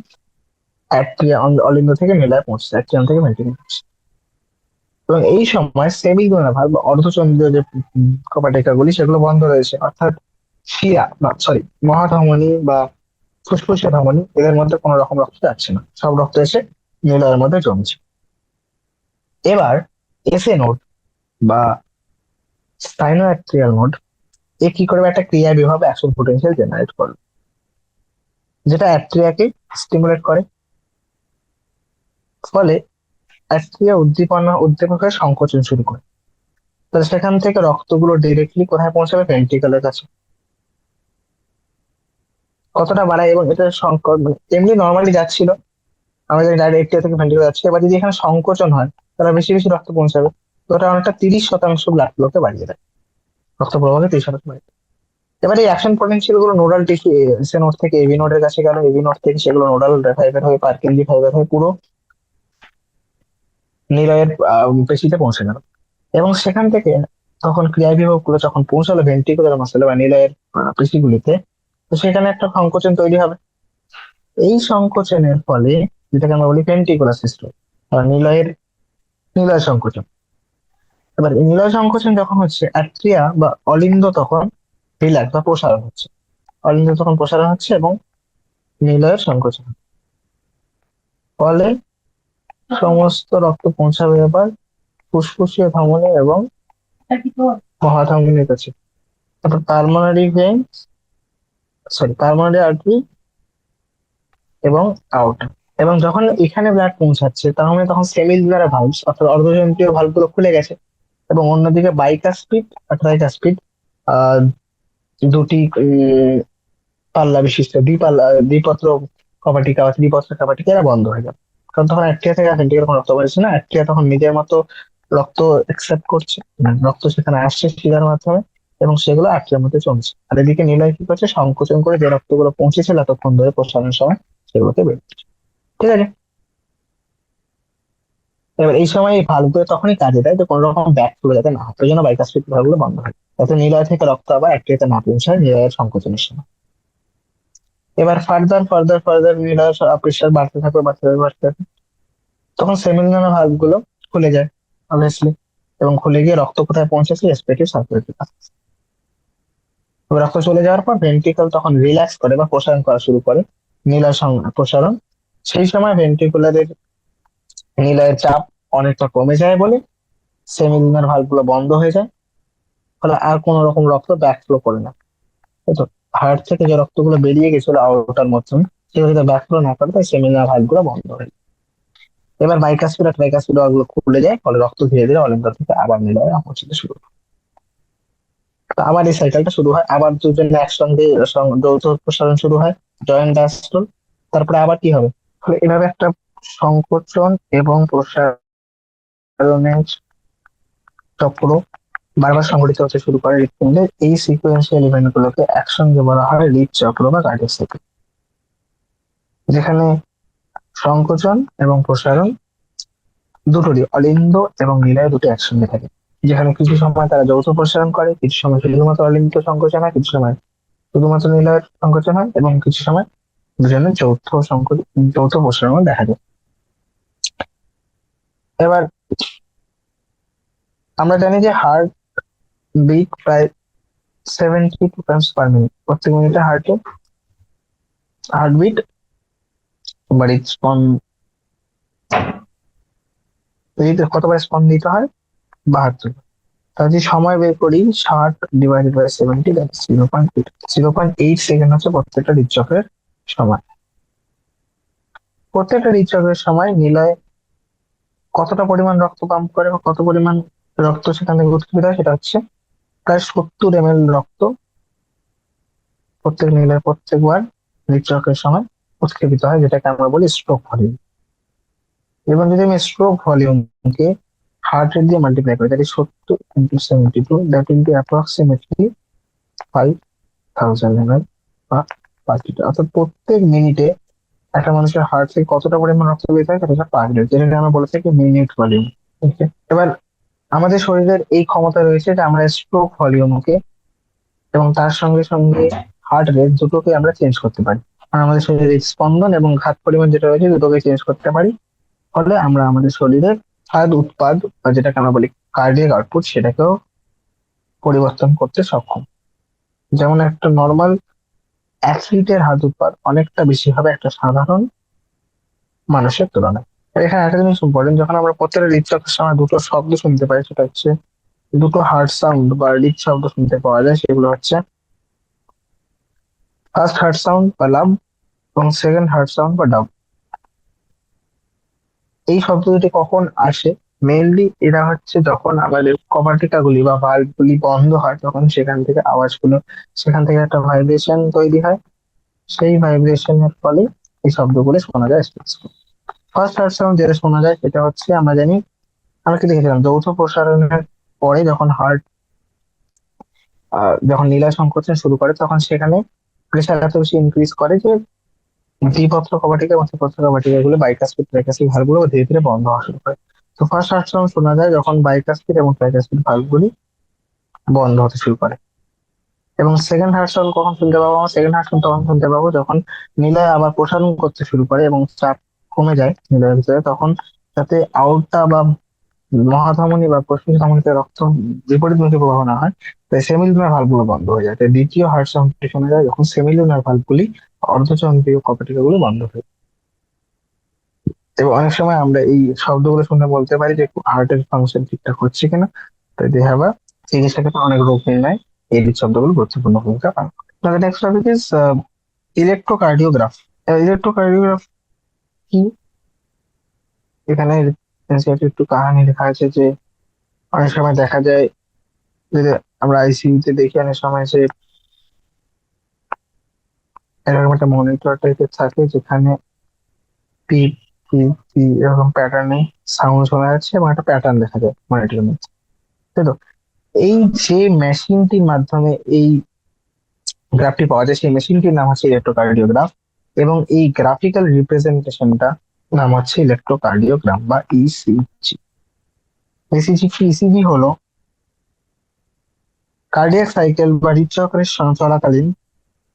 A: অ্যাট্রিয়া অলিন্দ থেকে মেলায় পৌঁছছে, অ্যাট্রিয়াম থেকে ভেন্ট্রিকুলে পৌঁছছে। এবং এই সময় সেমিগ্লোনাভার বা অর্ধচন্দ্রীয় যে কপাটিকা গুলি সেগুলো বন্ধ রয়েছে, অর্থাৎ শিরা বা সরি মহাধমনী বা ফুসফুসের ধমনী, এদের মধ্যে কোনো রকম রক্ত যাচ্ছে না, সব রক্ত এসে নিলয়ের মধ্যে জমছে। এবার এসএ নোড বা সাইনোঅ্যাট্রিয়াল নোড, এ কি করবে, একটা ক্রিয়া বিভব অ্যাকশন পোটেনশিয়াল জেনারেট করবে, যেটা অ্যাট্রিয়াকে স্টিমুলেট করে। ফলে অ্যাট্রিয়া উদ্দীপকের সংকোচন শুরু করে। তাহলে সেখান থেকে রক্তগুলো ডিরেক্টলি কোথায় পৌঁছাবে, ভেন্ট্রিকলের কাছে। কতটা বাড়ায় এবং এটা সংকট, মানে এমনি নর্মালি যাচ্ছিল, আমরা জানি ডাইরেক্ট এট্রিয়া থেকে ভেন্ট্রিকল যাচ্ছে, এবার যদি এখানে সংকোচন হয় তাহলে বেশি বেশি রক্ত পৌঁছাবে, তো ওটা অনেকটা 30% ব্লাড ফ্লোকে বাড়িয়ে দেয়, রক্ত প্রবাহকে 30% বাড়িয়ে দেয়। এবার এই অ্যাকশন পোটেনশিয়াল গুলো নোডাল টিস্যু, এসএ নোড থেকে এবি নোডের কাছে গেল, এবি নোড থেকে সেগুলো নোডাল ফাইবার হয়ে পার্কিনজি ফাইবার হয়ে পুরো নিলয়ের পেশিতে পৌঁছে গেল। এবং সেখান থেকে তখন ক্রিয়া বিভব গুলো যখন পৌঁছালো ভেন্ট্রিকুলার মাসলে বা নিলয়ের পেশিগুলিতে, তো সেখানে একটা সংকোচন তৈরি হবে। এই সংকোচনের ফলে, যেটাকে আমরা বলি ভেন্ট্রিকুলার সিস্টেম বা নিলয় সংকোচন। এবার এই নিলয় সংকোচন যখন হচ্ছে, অ্যাট্রিয়া বা অলিন্দ তখন রিল্যাক্স বা প্রসারণ হচ্ছে, অলিন্দ তখন প্রসারণ হচ্ছে এবং নিলয়ের সংকোচন। ফলে সমস্ত রক্ত পৌঁছাবে এবার ফুসফুসীয় ধমনী এবং মহাধমনীর কাছে, অর্থাৎ pulmonary vein, sorry pulmonary artery এবং আউট। এবং যখন এখানে ব্লাড পৌঁছাচ্ছে তাহলে তখন সেমিলুনার ভালভ অর্থাৎ অর্ধচন্দ্রীয় ভালভ গুলো খুলে গেছে এবং অন্যদিকে বাইকাস্পিড আর ট্রাইকাস্পিড, আহ দুটি পাল্লা বিশিষ্ট দ্বিপত্র কপাটিকা বা ত্রিপত্র কপাটিকা এরা বন্ধ হয়ে যাবে। কারণ তখন অ্যাট্রিয়া থেকে ভেন্ট্রিকুলার কোনো রক্ত বেরোচ্ছে না, অ্যাট্রিয়া তখন নিজের মতো রক্ত একসেপ্ট করছে, মানে রক্ত সেখানে আসছে শিরার মাধ্যমে এবং সেগুলো অ্যাট্রিয়ার মধ্যে জমছে। আর এদিকে নিলয় কি করছে, সংকোচন করে যে রক্তগুলো পৌঁছেছিল এতক্ষণ ধরে প্রসারণের সময় সেগুলোকে বের করছে। ঠিক আছে। এবার এই সময় এই ভালভগুলো তখনই কাজে দেয় যে কোনো রকম ব্যাকফ্লো যাতে না হয়, ওই জন্য বাইকাসপিড ভালভগুলো বন্ধ হয়, যাতে নিলয় থেকে রক্ত আবার অ্যাট্রিয়াতে না পৌঁছায় নিলয়ের সংকোচনের সময়। এবার ফার্দার ফার্দার ফার্দার নিলয়ের প্রেশার বাড়তে থাকবে, বাড়তে থাকবে, বাড়তে থাকবে, তখন সেমিনাল ভালভ গুলো খুলে যায় অবভিয়াসলি, এবং খুলে গিয়ে রক্ত কোথায় পৌঁছেছে, রেসপিরেটরি সার্কুলেটরি। রক্ত চলে যাওয়ার পর ভেন্ট্রিকল তখন রিল্যাক্স করে বা প্রসারণ করা শুরু করে, নিলয় প্রসারণ। সেই সময় ভেন্ট্রিকুলারের নিলয়ের চাপ অনেকটা কমে যায় বলে সেমিলুনার ভালভ গুলো বন্ধ হয়ে যায়, ফলে আর কোন রকম রক্ত ব্যাকফ্লো করে না। তাই তো হার্ট থেকে যে রক্তগুলো বেরিয়ে গেছিল আওরটার মাধ্যমে, সেগুলো যদি ব্যাকফ্লো না করে, তাই সেমিলুনার ভালভ গুলো বন্ধ হয়ে যায়। এবার বাইকাসপিড আর ট্রাইকাসপিড গুলো খুলে যায়, ফলে রক্ত ধীরে ধীরে অলিম্বা থেকে আবার নিলয়ে পৌঁছতে শুরু করে। তো আবার এই সাইকেলটা শুরু হয়, আবার দুজন একসঙ্গে যৌথ প্রসারণ শুরু হয়, জয়েন্ট ডায়াস্টল। তারপরে আবার কি হবে, ফলে এভাবে একটা সংকোচন এবং প্রসারণের চক্র বারবার সংঘটিত হতে শুরু করে হৃৎপিণ্ডে। এই সিকোয়েন্সিয়াল ইভেন্ট গুলোকে একসঙ্গে বলা হয় হৃদচক্র বা কার্ডিয়াক সাইকেল, যেখানে সংকোচন এবং প্রসারণ দুটোরই অলিন্দ এবং নিলয় দুটো একসঙ্গে থাকে, যেখানে কিছু সময় তারা যৌথ প্রসারণ করে, কিছু সময় শুধুমাত্র অলিন্দ সংকোচন হয়, কিছু সময় শুধুমাত্র নিলয়ের সংকোচন হয়, এবং কিছু সময় দুজনের যৌথ প্রসারণ দেখা যায়। এবার আমরা জানি যে হার্ট বিট প্রায় 72 টাইমস পার মিনিট, প্রত্যেক মিনিটে হার্টবিট বা কতবার স্পন্দিত হয়, 72। তাহলে যদি সময় বের করি, 60 / 70, 0.8, 0.8 সেকেন্ড হচ্ছে প্রত্যেকটা হৃদচক্রের সময়। প্রত্যেকটা হৃদচক্রের সময় নিলয় কতটা পরিমাণ রক্ত পাম্প করে বা কত পরিমাণ রক্ত সেখান থেকে উৎক্ষেপিত হয়, সেটা হচ্ছে প্রায় 70 ml রক্ত প্রত্যেকবার হৃদচক্রের সময় উৎক্ষেপিত হয়, যেটাকে আমরা বলি স্ট্রোক ভলিউম। এবং যদি আমি স্ট্রোক ভলিউমকে হার্ট রেট দিয়ে মাল্টিপ্লাই করি, তাহলে 70 × 72, that will be approximately 5000 ml বা 5 লিটার। অর্থাৎ প্রত্যেক মিনিটে একটা মানুষের হার্ট থেকে কতটা পরিমাণ রক্ত বের হয়, সেটা হচ্ছে 5 লিটার, যেটাকে আমরা বলে থাকি মিনিট ভলিউম। ওকে, এবার আমাদের শরীরের এই ক্ষমতা রয়েছে যে আমরা স্ট্রোক ভলিউমকে এবং তার সঙ্গে সঙ্গে হার্ট রেট দুটোকে আমরা চেঞ্জ করতে পারি। আর আমাদের শরীরের স্পন্দন এবং ঘাত পরিমাণ যেটা রয়েছে দুটোকে চেঞ্জ করতে পারি, ফলে আমরা আমাদের শরীরের হার্ট উৎপাদ বা যেটাকে আমরা বলি কার্ডিয়াক আউটপুট, সেটাকেও পরিবর্তন করতে সক্ষম। যেমন একটা নর্মাল অ্যাথলিটের হার্ট উৎপাদ অনেকটা বেশি হবে একটা সাধারণ মানুষের তুলনায়। আর এখানে একটা জিনিস ইম্পর্টেন্ট, যখন আমরা প্রত্যেকটা হৃদচক্রের সময় দুটো শব্দ শুনতে পাই, সেটা হচ্ছে দুটো হার্ট সাউন্ড বা হৃদ শব্দ শুনতে পাওয়া যায়, সেগুলো হচ্ছে ফার্স্ট হার্ট সাউন্ড বা লাভ এবং সেকেন্ড হার্ট সাউন্ড বা ডাব। এই শব্দ দুটি কখন আসে, মেইনলি এরা হচ্ছে যখন আমাদের কপার্টিকা গুলি বা ভালভ গুলি বন্ধ হয়, তখন সেখান থেকে একটা ভাইব্রেশন তৈরি হয়, সেই ভাইব্রেশনের ফলে এই শব্দগুলো শোনা যায়। ফার্স্ট হার্ট সাউন্ড যেটা শোনা যায় সেটা হচ্ছে, আমরা জানি, আমরা কি দেখেছিলাম, যৌথ প্রসারণের পরে যখন নীলা সংকোচন শুরু করে, তখন সেখানে প্রেশার এত বেশি ইনক্রিজ করে যে দ্বিপত্র কবাটিকা এবং ত্রিপত্র কবাটিকা গুলো বাইকাসপিড ট্রাইকাসপিড ভালভ গুলো ধীরে ধীরে বন্ধ হওয়া শুরু করে। তো ফার্স্ট হার্ট সাউন্ড শোনা যায় যখন বাইকাসপিড এবং ট্রাইকাসপিড ভালভ গুলি বন্ধ হতে শুরু করে। এবং সেকেন্ড হার্ট সাউন্ড কখন শুনতে পাবো, সেকেন্ড হার্ট সাউন্ড তখন শুনতে পাবো যখন নিলয় আবার প্রসারণ করতে শুরু করে এবং চাপ কমে যায় নিলয়ের ভিতরে, তখন যাতে আউটটা বা মহাধমনী বা প্রস্ফুট ধমনীতে রক্ত বিপরীতমুখী প্রবাহ না হয়, তাই সেমিলুনার ভালভ গুলো বন্ধ হয়ে যায়। তাই দ্বিতীয় হার্ট সাউন্ডটি শোনা যায় যখন সেমিলুনার ভালভ গুলি, অর্ধচন্দ্রীয় কপাটিকা গুলো বন্ধ হয়ে যায়। এবং অনেক সময় আমরা এই শব্দগুলো শুনে বলতে পারি যে হার্টের ফাংশন ঠিকঠাক হচ্ছে কিনা। তাই দে হ্যাভ চিকিৎসা ক্ষেত্রে অনেক রোগ নির্ণয় এই শব্দগুলো গুরুত্বপূর্ণ ভূমিকা পালন করে। Next topic is electrocardiograph. Electrocardiograph কি, এখানে একটু কাহানি লেখা আছে যে অনেক সময় দেখা যায় যে আমরা আইসিইউ তে দেখি অনেক সময় যে এরকম একটা মনিটর টাইপের থাকে, যেখানে পি পি পি এরকম প্যাটার্নে সাউন্ড শোনা যাচ্ছে এবং একটা প্যাটার্ন দেখা যায় মনিটরের মধ্যে, তাই তো? এই যে মেশিনটির মাধ্যমে এই গ্রাফটি পাওয়া যায়, সেই মেশিনটির নাম হচ্ছে ইলেকট্রোকার্ডিওগ্রাফ। এবং এই গ্রাফিক্যাল রিপ্রেজেন্টেশনটা নাম হচ্ছে ইলেকট্রোকার্ডিওগ্রাম বা ইসিজি। ইসিজি কি? ইসিজি হলো কার্ডিয়াক সাইকেল বা হৃদচক্রের চলাকালীন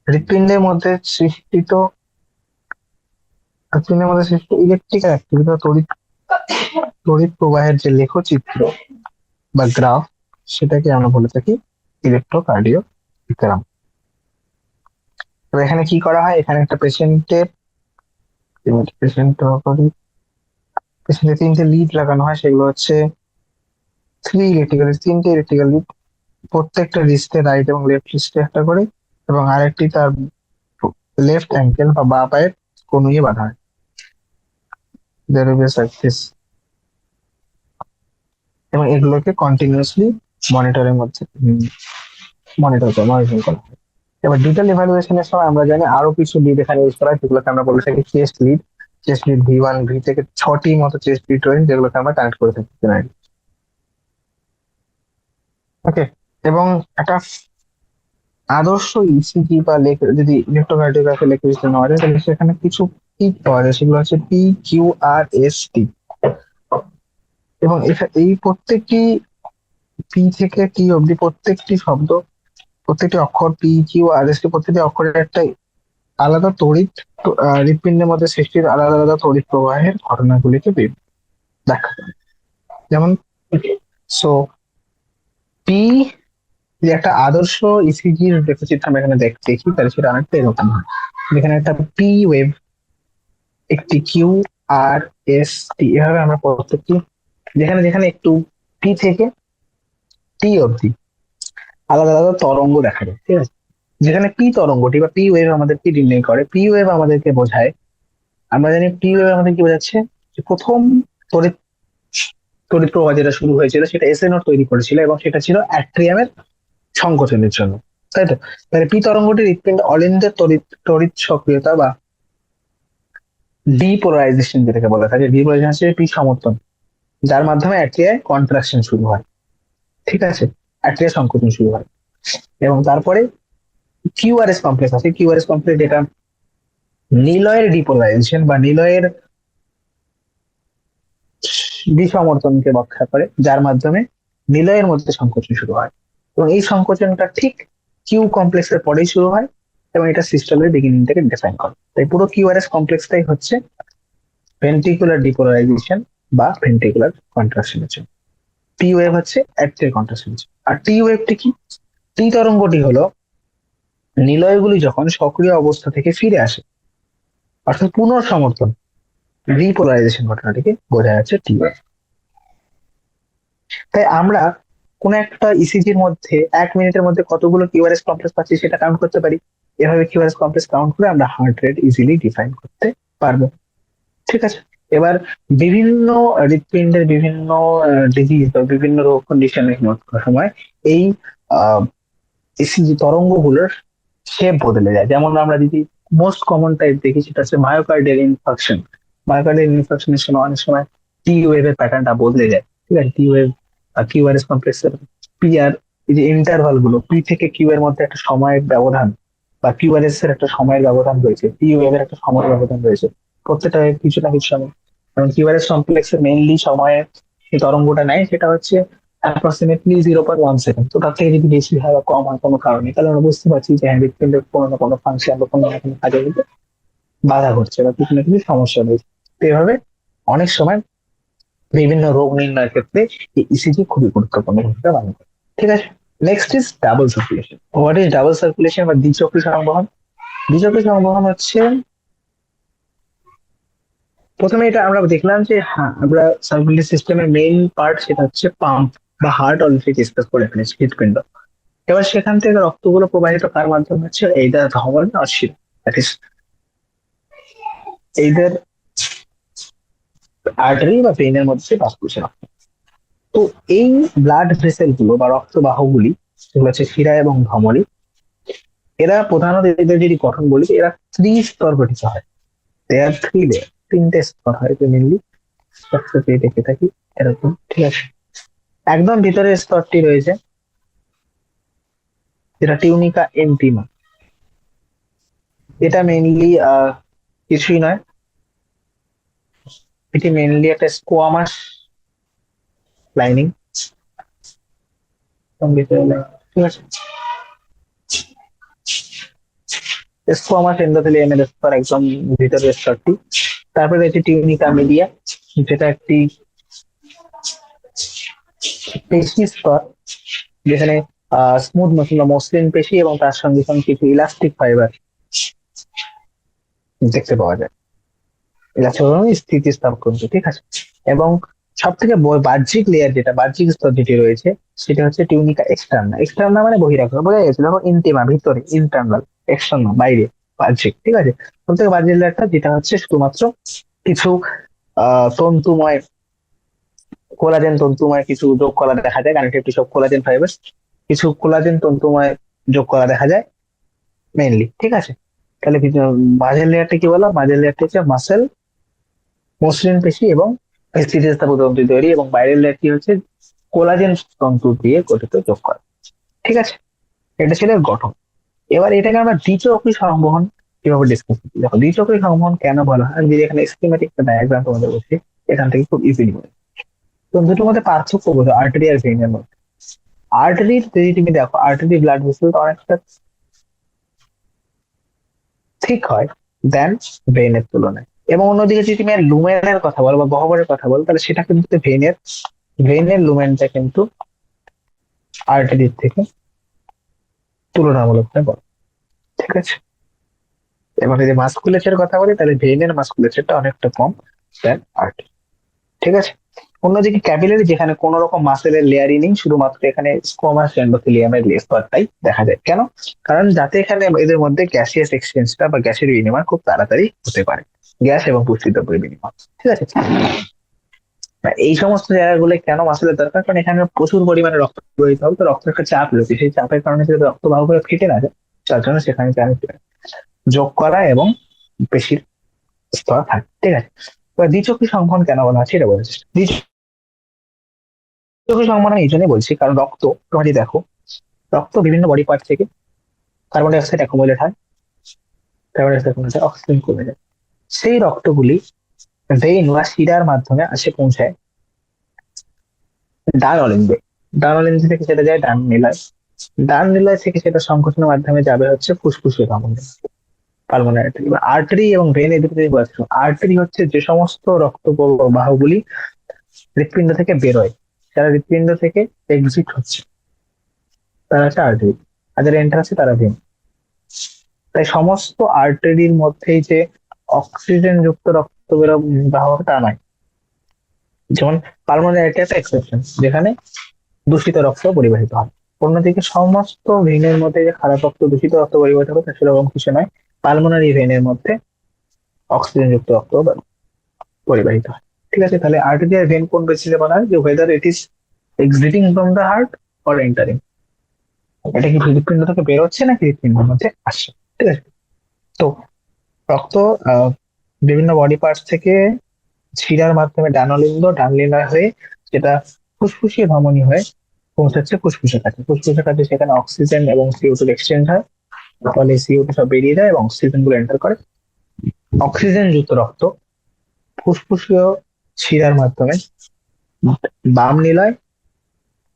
A: হৃৎপিণ্ডের মধ্যে সৃষ্টিত ইলেকট্রিক্যাল অ্যাক্টিভিটি বা তড়িৎ তড়িৎ প্রবাহের যে লেখচিত্র বা গ্রাফ, সেটাকে আমরা বলে থাকি ইলেকট্রোকার্ডিওগ্রাম। তো এখানে কি করা হয়? এখানে একটা পেশেন্টের পেশেন্ট পেশেন্টের তিনটে লিড লাগানো হয়। সেগুলো হচ্ছে তিনটে ইলেকট্রিক্যাল লিড, প্রত্যেকটা রিস্টে, রাইট এবং লেফট রিস্টে একটা করে, এবং আরেকটি তার লেফট অ্যাঙ্কেল বা বাঁ পায়ের কনুইয়ে বাঁধা হয়। There will be a success। এবং এগুলোকে কন্টিনিউয়াসলি মনিটরের মধ্যে মনিটরিং করা হয়। এবার ডিটেল ইভালুয়েশনের সময় আমরা জানি আরো কিছু লিড এখানে ইউজ করা হয়, যেগুলোকে আমরা বলে থাকি chest lead. Chest lead V1 V থেকে 6টি মতো চেস্ট লিড রয়েছে, যেগুলোকে আমরা কানেক্ট করে থাকি। ওকে। এবং একটা আদর্শ ইসিজি বা যদি ইলেকট্রোকার্ডিওগ্রাফি লেখা নেওয়া যায়, তাহলে সেখানে কিছু পিক পাওয়া যায়। সেগুলো হচ্ছে PQRST। এবং এই প্রত্যেকটি পি থেকে টি অব্দি প্রত্যেকটি শব্দ, প্রত্যেকটি অক্ষর PQRST, প্রত্যেকটি অক্ষরের একটা আলাদা তড়িৎ হৃৎপিণ্ডের মধ্যে সৃষ্টির আলাদা আলাদা তড়িৎ প্রবাহের ঘটনাগুলিকে ব্যাখ্যা করে। যেমন সো পি, যে একটা আদর্শ ইসিজির রেখাচিত্র আমরা এখানে দেখি, তাহলে সেটা অনেকটা এরকম হয়। যেখানে একটা পি ওয়েভ, একটি QRST, এভাবে আমরা প্রত্যেকটি, যেখানে যেখানে একটু পি থেকে টি অবধি আলাদা আলাদা তরঙ্গ দেখা যায়। ঠিক আছে? যেখানে পি তরঙ্গটি বা পি ওয়েভ আমাদের কি নির্ণয় করে? পি ওয়েভ আমাদেরকে বোঝায়, আমরা জানি পি ওয়েভ আমাদের কি বোঝাচ্ছে, যে প্রথম তড়িৎ তড়িৎ প্রবাহ যেটা শুরু হয়েছিল সেটা এসএ নোট তৈরি করেছিল, এবং সেটা ছিল অ্যাট্রিয়ামের সংকোচনের জন্য। তাই তো? তাহলে পি তরঙ্গটি হৃৎপিণ্ড অলিন্দের তড়িৎ তড়িৎ সক্রিয়তা বা ডিপোলারাইজেশন যেটাকে বলা থাকে, ডিপোলারাইজেশন হচ্ছে পি সমর্থন, যার মাধ্যমে অ্যাট্রিয়ায় কন্ট্রাকশন শুরু হয়। ঠিক আছে? অ্যাট্রিয়া সংকোচন শুরু হয়। এবং তারপরে কিউআরএস কমপ্লেক্স আছে। কিউআরএস কমপ্লেক্স যেটা নিলয়ের ডিপোলারাইজেশন বা নিলয়ের বিসমর্থনকে ব্যাখ্যা করে, যার মাধ্যমে নিলয়ের মধ্যে সংকোচন শুরু হয়। এবং এই সংকোচনটা ঠিক কিউ কমপ্লেক্সের পরেই শুরু হয়, এবং এটা সিস্টেমের বিগিনিং থেকে ডিফাইন করে। তাই পুরো কিউআরএস কমপ্লেক্সটাই হচ্ছে ভেন্ট্রিকুলার ডিপোলারাইজেশন বা ভেন্ট্রিকুলার কন্ট্রাকশনের জন্য। টি ওয়েভ হচ্ছে অ্যাট্রিয়াল কন্ট্রাকশনের জন্য। আর টি ওয়েভটি কি? টি তরঙ্গটি হলো নিলয়গুলি যখন সক্রিয় অবস্থা থেকে ফিরে আসে, অর্থাৎ পুনঃসমর্থন, রিপোলারাইজেশন ঘটনাটিকে বোঝা যাচ্ছে টি ওয়েভ। তাই আমরা কোন একটা ইসিজির মধ্যে 1 মিনিটের মধ্যে কতগুলো কিউআরএস কমপ্লেক্স পাচ্ছি সেটা কাউন্ট করতে পারি। এভাবে কিউআরএস কমপ্লেক্স কাউন্ট করে আমরা হার্ট রেট ইজিলি ডিফাইন করতে পারবো। ঠিক আছে? এবার বিভিন্ন হৃৎপিণ্ডের বিভিন্ন ডিজিজ বা বিভিন্ন রোগ কন্ডিশনের সময় এই ইসিজি তরঙ্গগুলোর শেপ বদলে যায়। যেমন আমরা যদি মোস্ট কমন টাইপ দেখি, সেটা হচ্ছে মায়োকার্ডিয়াল ইনফাকশন। মায়োকার্ডিয়াল ইনফাকশনের সময় অনেক সময় টি ওয়েভের প্যাটার্নটা বদলে যায়। ঠিক আছে? টি ওয়েভ কিউআরএস কমপ্লেক্সের পি আর এই যে ইন্টারভাল গুলো, পি থেকে কিউ এর মধ্যে একটা সময়ের ব্যবধান, বা কিউআরএস এর একটা সময়ের ব্যবধান রয়েছে, টি ওয়েভ এর একটা সময়ের ব্যবধান রয়েছে, প্রত্যেকটা কিছু না কিছু সময়। কারণ কিউআরএস কমপ্লেক্সে মেইনলি সময়ে যে তরঙ্গটা নেয় সেটা হচ্ছে অ্যাপ্রক্সিমেটলি 0.1 সেকেন্ড। তো তার থেকে যদি বেশি হয় বা কম হয় কোনো কারণে, তাহলে আমরা বুঝতে পারছি যে হ্যাঁ, হৃৎপিণ্ডের কোনো না কোনো ফাংশন বা কোনো না কোনো কাজের মধ্যে বাধা ঘটছে বা কিছু না কিছু সমস্যা রয়েছে। তো এভাবে অনেক সময় বিভিন্ন রোগ নির্ণয়ের ক্ষেত্রে এই ইসিজি খুবই গুরুত্বপূর্ণ ভূমিকা পালন করে। ঠিক আছে? Next is double circulation. What is double circulation বা দ্বিচক্রী সংবহন? দ্বিচক্রী সংবহন হচ্ছে, প্রথমে এটা আমরা দেখলাম যে হ্যাঁ, আমরা সার্কুলেটরি সিস্টেমের মেইন পার্ট সেটা হচ্ছে পাম্প বা হার্ট, অলরেডি ডিসকাস করে ফেলেছি, হৃৎপিণ্ড। এবার সেখান থেকে রক্তগুলো প্রবাহিত কার মাধ্যমে হচ্ছে? এইদার ধমন আর শিরা, দ্যাট ইজ এইদার আর্টারি বা ভেইনের মধ্যে পাস করছে রক্ত। তো এই ব্লাড ভেসেল গুলো বা রক্তবাহগুলি, যেগুলো হচ্ছে শিরা এবং ধমনী, এরা প্রধানত এদের যদি গঠন বলি, এরা ত্রিস্তর গঠিত হয়। দেয়ার থ্রি লেয়ার, তিনটে স্তর হয় মেনলি স্ট্রাকচার দেখে থাকি এরকম। ঠিক আছে? একদম ভিতরের স্তরটি রয়েছে যেটা টিউনিকা এন্টিমা। এটা মেইনলি কিছুই নয়, এটি মেনলি একটা স্কোয়ামাস লাইনিং ভিতরে লাইনিং, ঠিক আছে। স্কোয়ামাস এন্ডোথেলিয়ামের স্তর একদম ভিতরের স্তরটি। তারপরে রয়েছে টিউনিকা মিডিয়া, যেটা একটি পেশি স্তর, যেখানে স্মুথ মসৃণ পেশি এবং তার সঙ্গে সঙ্গে কিছু ইলাস্টিক ফাইবার দেখতে পাওয়া যায়। ইলাস্টিক স্থিতিস্থাপক, ঠিক আছে। এবং সব থেকে বাহ্যিক লেয়ার, যেটা বাহ্যিক স্তর যেটি রয়েছে, সেটা হচ্ছে টিউনিকা এক্সটার্না। এক্সটার্না মানে বহিরাগত, বোঝা গেছে, যখন ইন্টিমা ভিতরে, ইন্টারনাল, এক্সটার্নাল বাইরে, বাহ্যিক, ঠিক আছে। সব থেকে বাহ্যিক লেয়ারটা যেটা হচ্ছে শুধুমাত্র কিছু তন্তুময়, কোলাজেন তন্তুময় কিছু যোগ করা দেখা যায়, connective tissue of collagen fibres, কিছু কোলাজেন তন্তুময় যোগ করা দেখা যায় মেইনলি, ঠিক আছে। তাহলে মাঝের লেয়ারটা কি বলা, মাঝের লেয়ারটা হচ্ছে মাসেল, মসৃণ পেশি এবং স্থিতিস্থাপক তন্তু তৈরি, এবং বাইরের লেয়ারটি হচ্ছে কোলাজেন তন্তু দিয়ে গঠিত যোগ করা, ঠিক আছে। এটা ছিল এর গঠন। এবার এটাকে আমরা দ্বিচক্রী সংবহন কিভাবে ডিসকাস করি। দেখো, দ্বিচক্রী সংবহন কেন বলা হয়, আমি যদি এখানে স্কিমেটিক ডায়াগ্রাম তোমাদের বলছি, এখান থেকে খুব ইজিলি বলি। তো দুটোর মধ্যে পার্থক্য বোঝো আর্টারি আর ভেইনের মধ্যে। আর্টারির যদি তুমি দেখো, আর্টারি ব্লাড ভেসেলটা অনেকটা ঠিক হয় দেন ভেইনের তুলনায়। এবং অন্যদিকে যদি তুমি লুমেনের কথা বলো বা গহ্বরের কথা বলো, তাহলে সেটা কিন্তু ভেইনের লুমেনটা কিন্তু আর্টারির থেকে তুলনামূলক বড়, ঠিক আছে। এবার যদি মাসকুলেচারের কথা বলি, তাহলে ভেইনের মাসকুলেচারটা অনেকটা কম দেন আর্টারি, ঠিক আছে। অন্যদিকে ক্যাপিলারি, যেখানে কোন রকম মাসেলের লেয়ারই নেই, শুধুমাত্র এখানে স্কোয়ামাস এন্ডোথেলিয়ামের স্তরটাই দেখা যায়। কেন? কারণ যাতে এখানে এদের মধ্যে গ্যাসিয়াস এক্সচেঞ্জটা বা গ্যাসের বিনিময় খুব তাড়াতাড়ি হতে পারে, গ্যাস এবং পুষ্টিদ্রব্যের বিনিময়, ঠিক আছে। এই সমস্ত জায়গাগুলো কেন মাসেলের দরকার, কারণ এখানে প্রচুর পরিমাণে রক্ত প্রবাহিত হবে, তো রক্তের একটা চাপ রয়েছে, সেই চাপের কারণে যদি রক্ত বাহুগুলো ফেটে না যায়, তার জন্য সেখানে যোগ করা এবং পেশির স্তর থাকে, ঠিক আছে। এবার দ্বিচক্রী সংবহন কেন বলা হয় সেটা বলেছে। দ্বিচক্রী সংবহন আমি এই জন্যই বলছি, কারণ রক্ত, তোমরা যদি দেখো, রক্ত বিভিন্ন বডি পার্ট থেকে কার্বন ডাই অক্সাইড অ্যাকুমুলেট হয়, কার্বন ডাই অক্সাইড কমে যায়, অক্সিজেন কমে যায়, সেই রক্তগুলি ভেইন বা শিরার মাধ্যমে আসে পৌঁছায় ডান অলিন্দে। ডান অলিন্দ থেকে সেটা যায় ডান নীলায়, ডান নীলায় থেকে সেটা সংকোচনের মাধ্যমে যাবে হচ্ছে ফুসফুসে ধমনী, পালমোনারি আর্টারি। এবার আর্টারি এবং ভেইন, এই দুটো যদি বলছো, আর্টারি হচ্ছে যে সমস্ত রক্ত বাহুগুলি হৃৎপিণ্ড থেকে বেরোয়, যারা হৃৎপিণ্ড থেকে এক্সিট হচ্ছে তারা হচ্ছে আর্টারি, আর যারা এন্টার আছে তারা ভেইন। তাই সমস্ত আর্টারির মধ্যেই যে অক্সিজেন যুক্ত রক্ত বাহক তা নয়। যেমন পালমোনারি আর্টারি একটা এক্সেপশন, যেখানে দূষিত রক্ত পরিবাহিত হয়। অন্যদিকে সমস্ত ভেইনের মধ্যে যে খারাপ রক্ত, দূষিত রক্ত পরিবাহিত হবে সেরকম কিছু নয়। পালমোনারি ভেইনের মধ্যে অক্সিজেন যুক্ত রক্ত পরিবাহিত হয়, ঠিক আছে। তাহলে আর্টেরিয়াল ভেন কোন বেসিসে বলা হয়, যে weather it is exciting from the heart or entering, এটা কি হৃৎপিণ্ড থেকে বেরোচ্ছে নাকি হৃৎপিণ্ডের মধ্যে আসছে, ঠিক আছে। তো রক্ত আহ, বিভিন্ন বডি পার্টস থেকে শিরার মাধ্যমে ডানলিনায় হয়ে সেটা ফুসফুসীয় ধমনী হয়ে পৌঁছাচ্ছে ফুসফুসের কাছে। ফুসফুসের কাছে সেখানে অক্সিজেন এবং CO2 এক্সচেঞ্জ হয়, ফলে CO2 সব বেরিয়ে যায় এবং অক্সিজেন গুলো এন্টার করে। অক্সিজেন যুক্ত রক্ত ফুসফুসীয় শিরার মাধ্যমে বাম নীলায়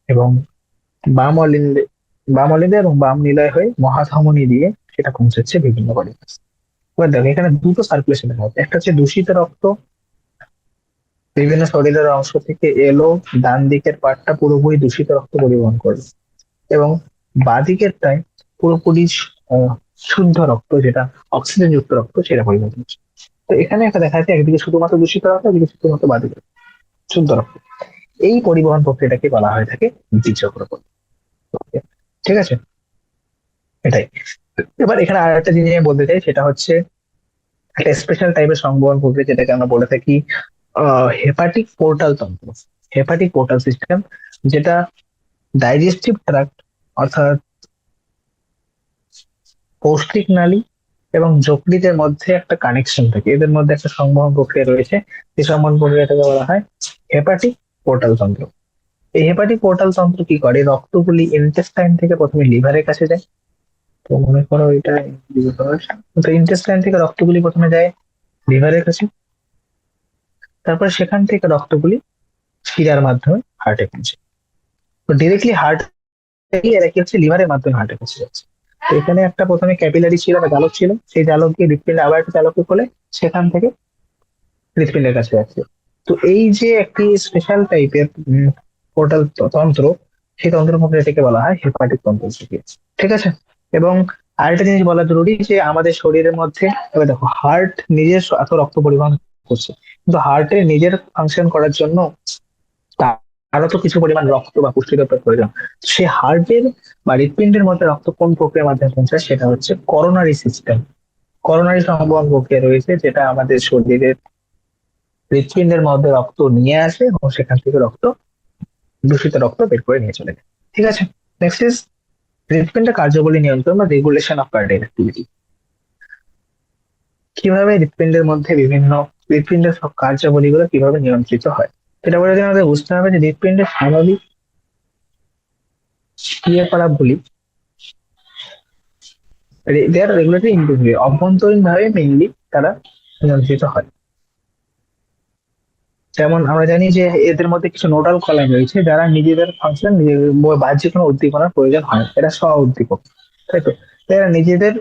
A: এবং বাম অলিন্দে এবং বাম নীলয় হয়ে মহাধমনী দিয়ে সেটা পৌঁছাচ্ছে বিভিন্ন বডি পার্টস। এবার দেখো, এখানে দুটো সার্কুলেশন দেখা যাচ্ছে, একটা হচ্ছে দূষিত রক্ত বিভিন্ন শরীরের অংশ থেকে এলো, ডান দিকের পার্টটা পুরোপুরি দূষিত রক্ত পরিবহন করলো, এবং বাঁ দিকেরটায় পুরোপুরি আহ, শুদ্ধ রক্ত, যেটা অক্সিজেন যুক্ত রক্ত, সেটা পরিবহন হচ্ছে। তো এখানে একটা দেখা যাচ্ছে, একদিকে শুধুমাত্র দূষিত রক্ত, একদিকে শুধুমাত্র বাঁ দিকে শুদ্ধ রক্ত। এই পরিবহন প্রক্রিয়াটাকে বলা হয়ে থাকে দ্বিচক্র প্রক্রিয়া, ঠিক আছে। এটাই। এবার এখানে আর একটা জিনিস আমি বলতে চাই, সেটা হচ্ছে একটা স্পেশাল টাইপের সংবহন প্রক্রিয়া, যেটাকে আমরা বলে থাকি হেপাটিক পোর্টাল তন্ত্র, হেপাটিক পোর্টাল সিস্টেম, যেটা ডাইজেস্টিভ ট্রাক্ট অর্থাৎ পৌষ্টিক নালী এবং যকৃতের মধ্যে একটা কানেকশন থাকে, এদের মধ্যে একটা সংবহন প্রক্রিয়া রয়েছে। এই সংবহন প্রক্রিয়াটাকে বলা হয় হেপাটিক পোর্টাল তন্ত্র। এই হেপাটিক পোর্টাল তন্ত্র কি করে, রক্তগুলি ইন্টেস্টাইন থেকে প্রথমে লিভারের কাছে যায়। তো মনে করো এটা লিভার, তো ইন্টেস্টাইন থেকে রক্তগুলি প্রথমে যায় লিভারের কাছে, তারপর সেখান থেকে রক্তগুলি শিরার মাধ্যমে হার্টে পৌঁছে। তো ডিরেক্টলি হার্ট থেকে এরা কি হচ্ছে, লিভারের মাধ্যমে হার্টে পৌঁছে যাচ্ছে। তো এখানে একটা প্রথমে ক্যাপিলারি ছিল বা জালক ছিল, সেই জালক দিয়ে হৃৎপিণ্ডে আবার একটা জালকে খোলে, সেখান থেকে হৃৎপিণ্ডের কাছে যাচ্ছে। তো এই যে একটি স্পেশাল টাইপের পোর্টাল তন্ত্র, সেই তন্ত্র প্রক্রিয়াটিকে বলা হয় হেপাটিক তন্ত্র প্রক্রিয়া। ঠিক আছে। এবং আরেকটা জিনিস বলা জরুরি যে আমাদের শরীরের মধ্যে, এবার দেখো, হার্ট নিজের এত রক্ত পরিবহন করছে, কিন্তু হার্টের নিজের ফাংশন করার জন্য আরো তো কিছু পরিমাণ রক্ত বা পুষ্টিদ্রব্যের প্রয়োজন। সে হার্টের বা হৃৎপিণ্ডের মধ্যে রক্ত কোন প্রক্রিয়ার মাধ্যমে পৌঁছায়, সেটা হচ্ছে করোনারি সিস্টেম। করোনারি সংবহন প্রক্রিয়া রয়েছে, যেটা আমাদের শরীরের হৃৎপিণ্ডের মধ্যে রক্ত নিয়ে আসে এবং সেখান থেকে দূষিত রক্ত বের করে নিয়ে চলে যায়। ঠিক আছে। নেক্সট ইজ হৃৎপিণ্ডের কার্যাবলী নিয়ন্ত্রণ বা রেগুলেশন অফ কার্ডিয়াক অ্যাক্টিভিটি। কিভাবে হৃৎপিণ্ডের সব কার্যাবলীগুলো কিভাবে নিয়ন্ত্রিত হয়, সেটা বলে দিন আমাদের বুঝতে হবে যে হৃৎপিণ্ডের স্বাভাবিক ক্রিয়াকলাপগুলি দেয়ার রেগুলেটরি ইন্ডিভিজুয়াল, অভ্যন্তরীণ ভাবে মেইনলি তারা নিয়ন্ত্রিত হয়। যেমন আমরা জানি যে এদের মধ্যে কিছু নোডাল কলাম রয়েছে যারা নিজেদের ফাংশন, বাহ্যিক কোনো উদ্দীপনার প্রয়োজন হয় না। এরা স্ব উদ্দীপক, তাই তো। তো এরা নিজেদের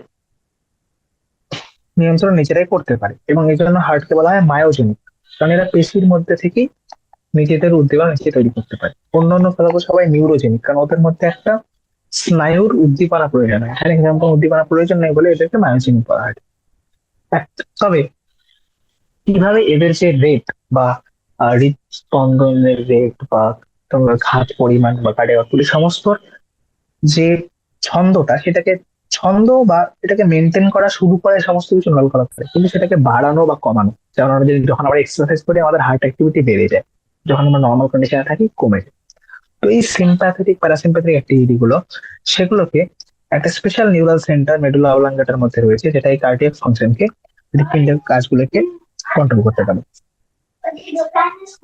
A: নিয়ন্ত্রণ নিজেরাই করতে পারে এবং এই জন্য হার্টকে বলা হয় মায়োজেনিক, কারণ এরা পেশির মধ্যে থেকেই নিজেদের উদ্দীপনা নিজে তৈরি করতে পারে। অন্যান্য ফলাফল সবাই নিউরোজেনিক, কারণ ওদের মধ্যে একটা স্নায়ুর উদ্দীপনা প্রয়োজন হয়, এখানে সেরকম উদ্দীপনা প্রয়োজন নেই বলে এদেরকে মায়োজেনিক বলা হয়। তবে কিভাবে এদের যে রেট বা হৃদস্পন্দনের রেট বা তোমার ঘাত পরিমাণ বা কার্ডিওগুলি সমস্ত যে ছন্দটা, সেটাকে ছন্দ বা এটাকে মেনটেন করা শুরু করে সমস্ত কিছু নল করা করে, কিন্তু সেটাকে বাড়ানো বা কমানো, যেমন আমরা যদি যখন আমরা এক্সারসাইজ করি আমাদের হার্ট অ্যাক্টিভিটি বেড়ে যায়, যখন আমরা নর্মাল কন্ডিশনে থাকি কমে যায়। তো এই সিম্প্যাথেটিক প্যারাসিম্প্যাথেটিক অ্যাক্টিভিটি গুলো, সেগুলোকে একটা স্পেশাল নিউরাল সেন্টার মেডুলা অবলাঙ্গাটার মধ্যে রয়েছে, যেটা এই কার্ডিয়াক ফাংশনকে, হৃৎপিণ্ডের কাজগুলোকে কন্ট্রোল করতে পারে।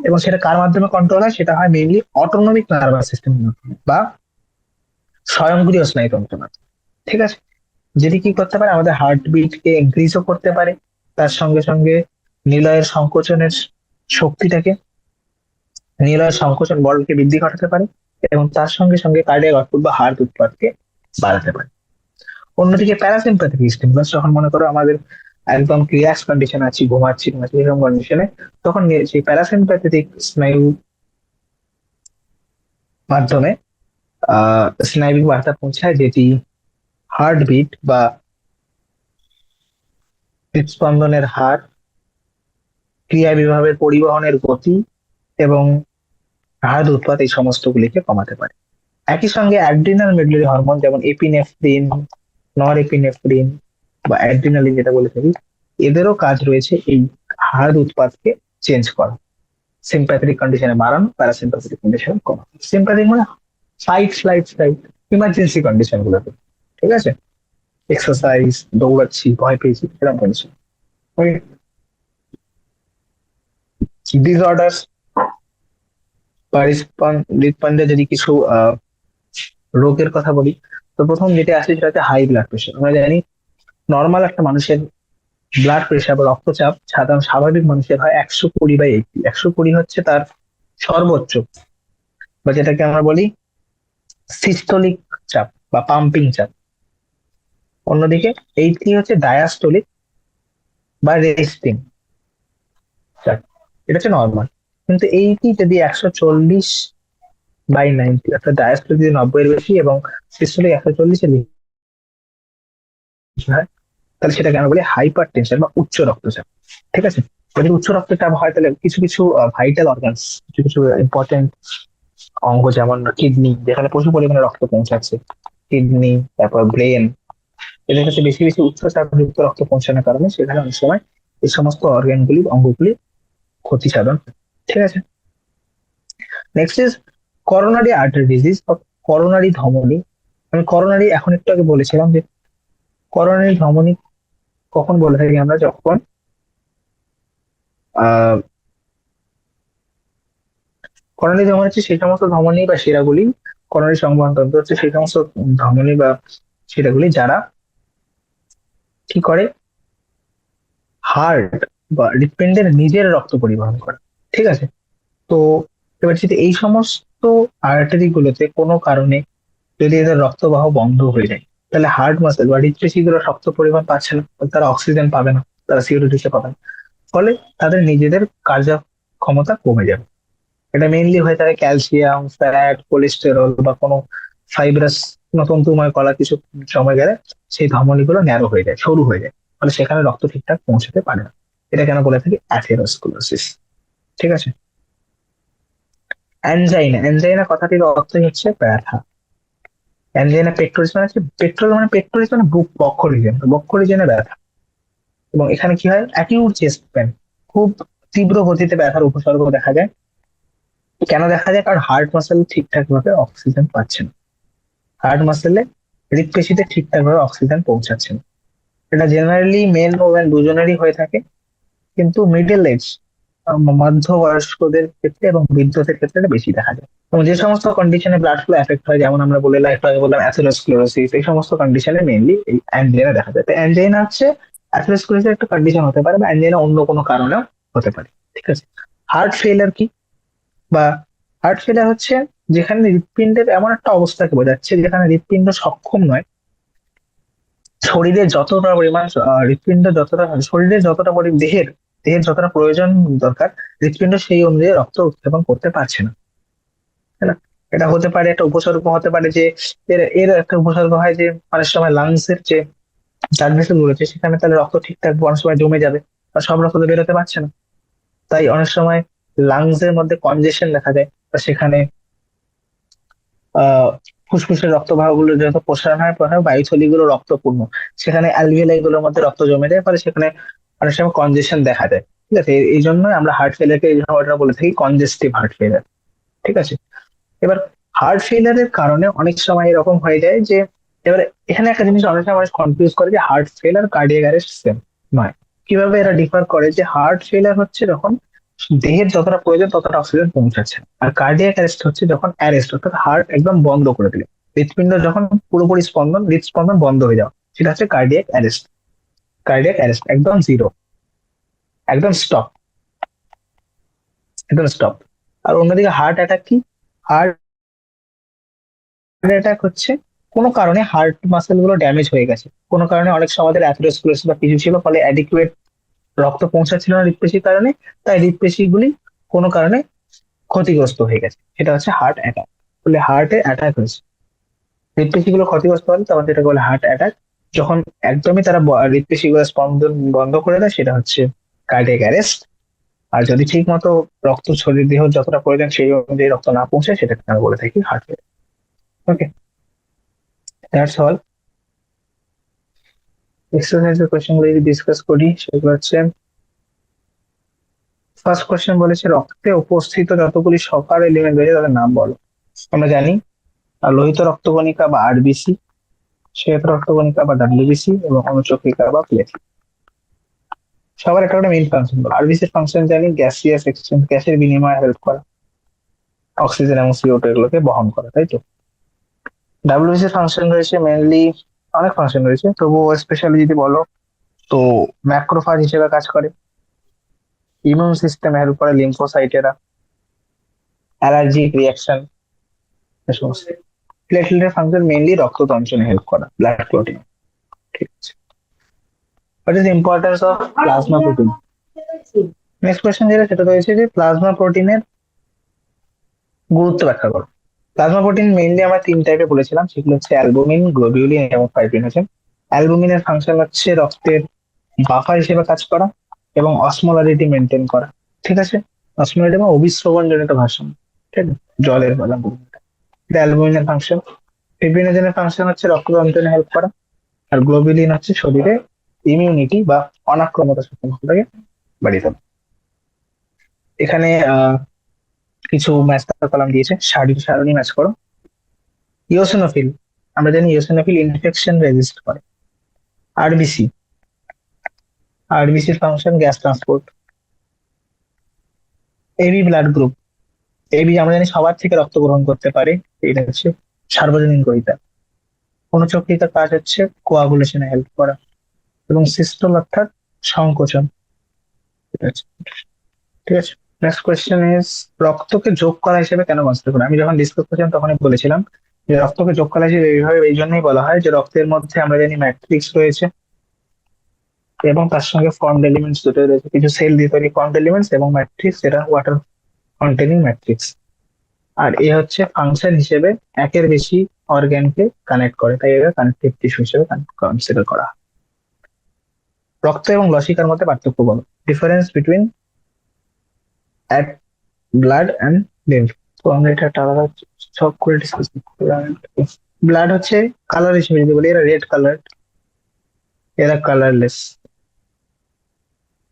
A: এবং সেটা কার মাধ্যমে কন্ট্রোল হয়, সেটা হয় মেইনলি অটোনমিক নার্ভাস সিস্টেম বা স্বয়ংক্রিয় স্নায়ুতন্ত্র মাধ্যমে। ঠিক আছে। যেটি কি করতে পারে, আমাদের হার্টবিট কে ইনক্রিজও করতে পারে, তার সঙ্গে সঙ্গে নিলয়ের সংকোচনের শক্তিটাকে, নিলয়ের সংকোচন বলকে বৃদ্ধি ঘটাতে পারে, এবং তার সঙ্গে সঙ্গে কার্ডিয়াক আউটপুট বা হার্ট উৎপাদকে বাড়াতে পারে। অন্যদিকে প্যারাসিম্প্যাথেটিক স্টিমুলাস, যখন মনে করো আমাদের একদম রিল্যাক্স কন্ডিশন আছি, ঘুমাচ্ছি এরকম কন্ডিশনে, তখন সেই প্যারাসিম্প্যাথেটিক স্নায়ু মাধ্যমে স্নায়বিক বার্তা পৌঁছায়, যেটি হার্টবিট বা হৃদস্পন্দনের হার, ক্রিয়া বিভাবের পরিবহনের গতি এবং হার্ট উৎপাদ, এই সমস্ত গুলিকে কমাতে পারে। একই সঙ্গে অ্যাড্রিনাল মেডুলারি হরমোন যেমন এপিনেফ্রিন, নর এপিনেফ্রিন বা অ্যাড্রিনালিন যেটা বলে থাকি, এদেরও কাজ রয়েছে এই হার্ট উৎপাদকে চেঞ্জ করা, সিম্প্যাথেটিক কন্ডিশনে বাড়ানো, প্যারাসিম্প্যাথেটিক কন্ডিশনে কমানো। সিম্প্যাথেটিক মানে fight flight flight, emergency condition গুলোতে। ঠিক আছে। এক্সারসাইজ, দৌড়াচ্ছি, ভয় পেয়েছি, এরকম কন্ডিশন। ডিসঅর্ডার বা হৃদপিণ্ডে যদি কিছু রোগের কথা বলি, তো প্রথম যেটা আসে সেটা হচ্ছে হাই ব্লাড প্রেশার। আমরা জানি নর্মাল একটা মানুষের ব্লাড প্রেশার বা রক্তচাপ সাধারণ স্বাভাবিক মানুষের হয় 120/80। 120 হচ্ছে তার সর্বোচ্চ, বা যেটাকে আমরা বলি সিস্টোলিক চাপ বা পাম্পিং চাপ। অন্যদিকে 80 হচ্ছে ডায়াস্টোলিক বা রেস্টিং চাপ, এটা হচ্ছে নর্মাল। কিন্তু 80 যদি 140/90, অর্থাৎ ডায়াস্টোলিক যদি 90 এর বেশি এবং সিস্টোলিক 140 এর বেশি হয়, তাহলে সেটাকে আমরা বলি হাইপার টেনশন বা উচ্চ রক্তচাপ। ঠিক আছে। যদি উচ্চ রক্তচাপ হয় তাহলে কিছু কিছু ভাইটাল অর্গানস, কিছু কিছু ইম্পর্টেন্ট অঙ্গ, যেমন কিডনি, যেখানে প্রচুর পরিমাণে রক্ত পৌঁছাচ্ছে, কিডনি, তারপর ব্রেন, এদের কাছে বেশি বেশি উচ্চ চাপযুক্ত রক্ত পৌঁছানোর কারণে সেখানে অনেক সময় এই সমস্ত অর্গানগুলি, অঙ্গগুলি ক্ষতি সাধন। ঠিক আছে। Next is coronary artery disease বা করোনারি ধমনী। আমি করোনারি এখন একটু আগে বলেছিলাম যে করোনারি ধমনী কখন বলে থাকি আমরা, যখন আহ করোনারি ধমনী হচ্ছে সেই সমস্ত ধমনী বা শিরাগুলি, করোনারি সংবহন তন্ত্র হচ্ছে সেই সমস্ত ধমনী বা শিরাগুলি যারা কি করে, হার্ট বা হৃৎপিণ্ডের নিজের রক্ত পরিবহন করে। ঠিক আছে? তো এবার যদি এই সমস্ত আর্টারি গুলোতে কোনো কারণে যদি এদের রক্তবাহ বন্ধ হয়ে যায়, তাহলে হার্ট মাসেল বা হৃদপেশি গুলো রক্ত পরিমাণ পাচ্ছে না, তারা অক্সিজেন পাবে না, তারা সিও2 পাবে না। ফলে তাদের নিজেদের কার্যক্ষমতা কমে যাবে। এটা মেইনলি হয়ে থাকে ক্যালসিয়াম, ফ্যাট, কোলেস্টেরল বা কোনো ফাইব্রাস তন্তুময় কলা কিছু সময় গেলে সেই ধমনীগুলো ন্যারো হয়ে যায়, সরু হয়ে যায়। ফলে সেখানে রক্ত ঠিকঠাক পৌঁছাতে পারে না। এটা কেন বলে থাকি অ্যাথেরোস্ক্লেরোসিস। ঠিক আছে? অ্যানজাইনা, অ্যানজাইনা কথাটির অর্থই হচ্ছে ব্যথা। অ্যানজাইনা পেক্টোরিস মানে হচ্ছে পেক্টোরিস মানে বুক, বক্ষ রিজন, বক্ষ রিজনে ব্যথা। এবং এখানে কি হয়, অ্যাকিউট চেস্ট পেন, খুব তীব্র গতিতে ব্যথার উপসর্গ দেখা যায়। কেন দেখা যায়? কারণ হার্ট মাসেল ঠিকঠাক ভাবে অক্সিজেন পাচ্ছে না। হার্ট মাসেলে, হৃদপেশিতে ঠিকঠাক ভাবে অক্সিজেন পৌঁছাচ্ছে না। এটা জেনারেলি মেল ওমেন দুজনেরই হয়ে থাকে, কিন্তু মিডল এজ, মধ্যবয়স্কদের ক্ষেত্রে এবং বৃদ্ধদের ক্ষেত্রে এটা বেশি দেখা যায়। এবং যে সমস্ত কন্ডিশনে ব্লাড ফ্লো এফেক্ট হয়, যেমন আমরা বলে একটু আগে বললাম অ্যাথেরোস্ক্লেরোসিস, এই সমস্ত কন্ডিশনে মেইনলি এই অ্যানজাইনা দেখা যায়। তো অ্যানজাইনা হচ্ছে অ্যাথেরোস্ক্লেরোসিস একটা কন্ডিশন হতে পারে, বা অ্যানজাইনা অন্য কোনো কারণেও হতে পারে। ঠিক আছে? হার্ট ফেলিয়ার কি? বা হার্ট ফেলিয়ার হচ্ছে যেখানে হৃৎপিণ্ডের এমন একটা অবস্থাকে বোঝাচ্ছে যেখানে হৃৎপিণ্ড সক্ষম নয় শরীরে যতটা পরিমাণ হৃৎপিণ্ড যতটা, শরীরে যতটা দেহের দেহের যতটা প্রয়োজন দরকার, হৃৎপিণ্ড সেই অনুযায়ী রক্ত উৎক্ষেপণ করতে পারছে না। তাই না? এটা হতে পারে, একটা উপসর্গ হতে পারে যে এর এর একটা উপসর্গ হয় যে অনেক সময় লাংস এর যে ব্লাড ভেসেল রয়েছে সেখানে তাহলে রক্ত ঠিকঠাক অনেক সময় জমে যাবে, আর সব রক্ত তো বেরোতে পারছে না। তাই অনেক সময় লাংস এর মধ্যে কনজেশন দেখা যায়, বা সেখানে আহ ফুসফুসের রক্তবাহ গুলো যত প্রসারণ হয় প্রসারণ বায়ুথলিগুলো রক্তপূর্ণ, সেখানে অ্যালভিওলাই গুলোর মধ্যে রক্ত জমে যায়, ফলে সেখানে অনেক সময় কনজেশন দেখা যায়। ঠিক আছে? এই জন্যই আমরা হার্ট ফেলিয়ারকে এই জন্য ওটা বলে থাকি কনজেস্টিভ হার্ট ফেলিয়ার। ঠিক আছে? এবার হার্ট ফেলিয়ারের কারণে অনেক সময় এরকম হয়ে যায় যে, এবার এখানে একটা জিনিস অনেক সময় মানুষ কনফিউজ করে যে heart failure cardiac arrest same নয়। কিভাবে এরা ডিফার করে, যে হার্ট ফেলিয়ার হচ্ছে যখন দেহের যতটা প্রয়োজন ততটা অক্সিজেন পৌঁছাচ্ছে না। আর কার্ডিয়াক অ্যারেস্ট হচ্ছে যখন অ্যারেস্ট, অর্থাৎ হার্ট একদম বন্ধ করে দিলে, হৃৎপিণ্ড যখন পুরোপুরি হৃদস্পন্দন বন্ধ হয়ে যাওয়া, সেটা হচ্ছে কার্ডিয়াক অ্যারেস্ট। কার্ডিয়াক অ্যারেস্ট একদম জিরো, একদম স্টপ, একদম স্টপ। আর অন্যদিকে হার্ট অ্যাটাক কি? হার্ট অ্যাটাক হচ্ছে কোনো কারণে হার্ট মাসেল গুলো ড্যামেজ হয়ে গেছে, কোনো কারণে অনেক সময় অ্যাথেরোস্ক্লেরোসিস বা কিছু ছিল, ফলে অ্যাডিকুয়েট রক্ত পৌঁছাচ্ছিল না হৃৎপেশির কারণে, তাই হৃৎপেশি গুলি কোনো কারণে ক্ষতিগ্রস্ত হয়ে গেছে, সেটা হচ্ছে হার্ট অ্যাটাক। বলে হার্টে অ্যাটাক হয়েছে, হৃৎপেশি গুলো ক্ষতিগ্রস্ত হলে তখন যেটাকে বলে হার্ট অ্যাটাক। যখন একদমই তারা হৃৎপেশি গুলো স্পন্দন বন্ধ করে দেয় সেটা হচ্ছে কার্ডিয়াক অ্যারেস্ট। আর যদি ঠিক মতো রক্ত শরীর দেহ যতটা প্রয়োজন সেই অনুযায়ী রক্ত না পৌঁছায়, সেটাকে আমরা বলে থাকি heart fail. Okay, that's all. এক্সারসাইজের কোয়েশ্চেন গুলো যদি ডিসকাস করি, সেগুলো হচ্ছে ফার্স্ট কোয়েশ্চেন বলেছে রক্তে উপস্থিত যতগুলি সকার এলিমেন্ট রয়েছে তাদের নাম বলো। আমরা জানি লোহিত রক্তকণিকা বা আরবিসি, শ্বেত রক্তকণিকা বা ডাব্লিউবিসি, এবং অনুচক্রিকা বা প্লেটলেট। সবার একটা করে মেইন ফাংশন বলো। আরবিসির ফাংশন জানি গ্যাসিয়াস এক্সচেঞ্জ, গ্যাসের বিনিময়ে হেল্প করা, অক্সিজেন এবং সিও2 এগুলোকে বহন করা, তাই তো? ডাব্লিউবিসির ফাংশন রয়েছে মেইনলি, অনেক ফাংশন রয়েছে, তবুও স্পেশালি যদি বলো তো ম্যাক্রোফাজ হিসেবে কাজ করে, ইমিউন সিস্টেমে হেল্প করে লিম্ফোসাইটেরা, অ্যালার্জিক রিয়াকশন, এ সমস্ত। প্লেটলেটের ফাংশন মেইনলি রক্ত তঞ্চনে হেল্প করা, ব্লাড ক্লটিং। ঠিক আছে? What is the importance of plasma protein? Next question যেটা, সেটা রয়েছে যে প্লাজমা প্রোটিনের গুরুত্ব ব্যাখ্যা করো। প্লাজমা প্রোটিন মেইনলি আমরা তিন টাইপে বলেছিলাম, সেগুলো হচ্ছে অ্যালবুমিন, গ্লোবিউলিন এবং ফাইব্রিনোজেন। অ্যালবুমিনের ফাংশন হচ্ছে রক্তের বাফার হিসেবে কাজ করা এবং অসমোলারিটি মেনটেন করা। ঠিক আছে? অসমোলারিটি বা অভিস্রবণ জনিত ভারসাম্য, ঠিক আছে, জলের বলা, এটা অ্যালবুমিনের ফাংশন। ফিব্রিনোজেনের ফাংশন হচ্ছে রক্ত তন্ত্রণে হেল্প করা। আর গ্লোবিউলিন হচ্ছে শরীরে ইমিউনিটি বা অনাক্রমতা সক্ষমতাকে বাড়িয়ে তোলা। এখানে কিছু ম্যাচ কলাম দিয়েছে, সারণী ম্যাচ করো। ইওসিনোফিল, আমরা জানি ইওসিনোফিল ইনফেকশন রেজিস্ট করে। আরবিসি, আরবিসির function gas transport. AB blood group, AB আমরা জানি সবার থেকে রক্ত গ্রহণ করতে পারে, এটা হচ্ছে সার্বজনীন গ্রহীতা। অনুচক্রিতার কাজ হচ্ছে কোয়াগুলেশনে হেল্প করা, এবং সিস্টোল অর্থাৎ সংকোচন। ঠিক আছে? ঠিক আছে। নেক্সট কোয়েশ্চেন ইজ, রক্তকে যোগ করা হিসেবে কেন কনসিডার করি? আমি যখন ডিসকাস করছিলাম তখনই বলেছিলাম যে রক্তকে যোগ করা হিসেবে এইভাবে এই জন্যই বলা হয় যে রক্তের মধ্যে আমরা জানি ম্যাট্রিক্স রয়েছে এবং তার সঙ্গে ফর্মড এলিমেন্টস দুটো রয়েছে, কিছু সেল দিয়ে তৈরি ফর্মড এলিমেন্টস এবং ম্যাট্রিক্স, যেটা ওয়াটার কন্টেনিং ম্যাট্রিক্স। আর এ হচ্ছে ফাংশন হিসেবে একের বেশি অর্গ্যানকে কানেক্ট করে, তাই এরা কানেক্টিভ টিস্যু হিসেবে কনসিডার করা হয়। রক্ত এবং লসিকার মধ্যে পার্থক্য বলো, difference between at blood and lymph. তো আমরা এটা একটা আলাদা সব করে ডিসকাস করতে। ব্লাড হচ্ছে কালার হিসেবে যদি বলি, এরা রেড কালার, এরা কালারলেস,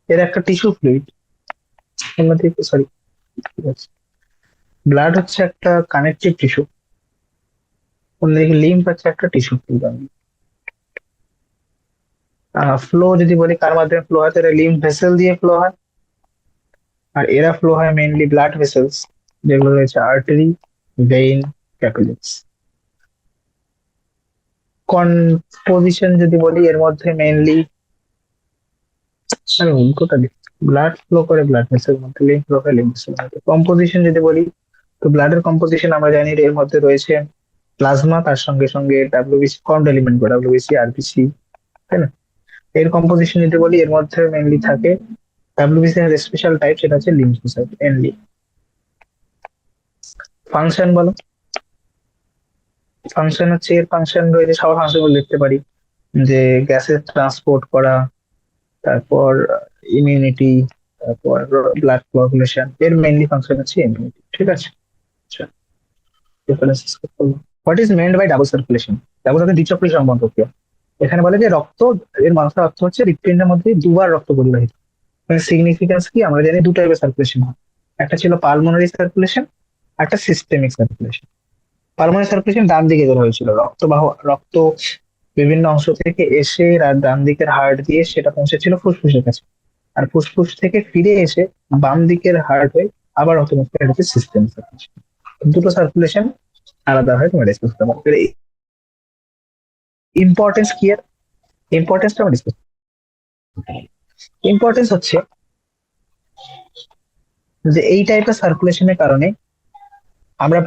A: এরা একটা টিস্যু ফ্লুইড। সরি, ব্লাড হচ্ছে একটা কানেকটিভ টিস্যু, অন্যদিকে লিম্ফ হচ্ছে একটা টিস্যু ফ্লুইড। ফ্লো যদি বলি কার মাধ্যমে ফ্লো হয়, তাহলে লিম্ফ ভেসেল দিয়ে ফ্লো হয়, আর এরা ফ্লো হয় মেইনলি ব্লাড ভেসেলস, যেগুলো রয়েছে আর্টারি, ভেইন, ক্যাপিলারিস। কম্পোজিশন যদি বলি, এর মধ্যে মেইনলি আমি উল্টোটা দিই, ব্লাড ফ্লো করে ব্লাড ভেসেল মধ্যে, লিম্ফ ফ্লো করে লিম্ফ ভেসেল মধ্যে। কম্পোজিশন যদি বলি, তো ব্লাডের কম্পোজিশন আমরা জানি এর মধ্যে রয়েছে প্লাজমা, তার সঙ্গে সঙ্গে WBC formed element, WBC, RBC, তাই না? এর কম্পোজিশন যদি বলি, এর মধ্যে মেইনলি থাকে ডাব্লিউবিসি এর স্পেশাল টাইপ, সেটা হচ্ছে লিম্ফোসাইট এনলি। ফাংশন বলো, ফাংশন হচ্ছে, এর ফাংশন রয়েছে, সব ফাংশন গুলো লিখতে পারি, যে গ্যাসের ট্রান্সপোর্ট করা, তারপর ইমিউনিটি, তারপর ব্লাড কোয়াগুলেশন। এর মেইনলি ফাংশন হচ্ছে ইমিউনিটি, ঠিক আছে? আচ্ছা, what is meant by double circulation? Double circulation দ্বিচক্রী সরবরাহ প্রক্রিয়া। এখানে বলে যে রক্ত, এর মানুষের অর্থ হচ্ছে হৃৎপিণ্ডের মধ্যে দুবার রক্ত পরিবাহিত। মানে সিগনিফিকেন্স কি, আমরা জানি দু টাইপের সার্কুলেশন হয়, একটা ছিল পালমোনারি সার্কুলেশন, একটা সিস্টেমিক সার্কুলেশন। পালমোনারি সার্কুলেশন ডান দিকে বের হয়েছিল, রক্ত বিভিন্ন অংশ থেকে এসে ডান দিকের হার্ট দিয়ে সেটা পৌঁছেছিল ফুসফুসের কাছে, আর ফুসফুস থেকে ফিরে এসে বাম দিকের হার্ট হয়ে আবার রক্ত মুখে, এটা হচ্ছে সিস্টেম সার্কুলেশন। দুটো সার্কুলেশন আলাদা হয়, তোমরা ডিসকাস করতে পারো। ইম্পর্টেন্স কি এর, ইম্পর্টেন্সটা আমরা ডিসকাস। ইম্পর্টেন্স হচ্ছে যে এই টাইপের সার্কুলেশনের কারণে আমরা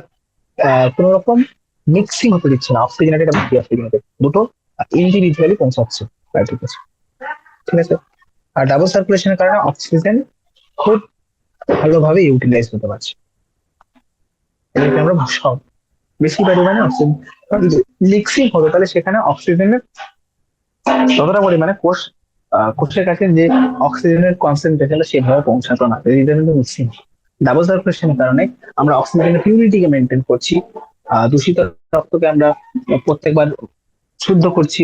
A: কোন রকম মিক্সিং হতে দিচ্ছে না, অক্সিজেনেটেড এবং ডিঅক্সিজেনেটেড দুটো ইন্ডিভিজুয়ালি পৌঁছাচ্ছে প্রাকৃতিক কাছে, ঠিক আছে? আর ডাবল সার্কুলেশনের কারণে অক্সিজেন খুব ভালোভাবে ইউটিলাইজ হতে পারছে, এটাকে আমরা সব বেশি পরিমাণে অক্সিজেন। যদি মিক্সিং হতো তাহলে সেখানে অক্সিজেনের ততটা পরিমাণে কোষের কাছে যে অক্সিজেনের কনসেন্ট্রেশন সেভাবে পৌঁছাতো না, এটা কিন্তু মিক্সিং। ডাবল সার্কুলেশনের কারণে আমরা অক্সিজেনের পিউরিটিকে মেনটেন করছি, দূষিত রক্তকে আমরা প্রত্যেকবার শুদ্ধ করছি,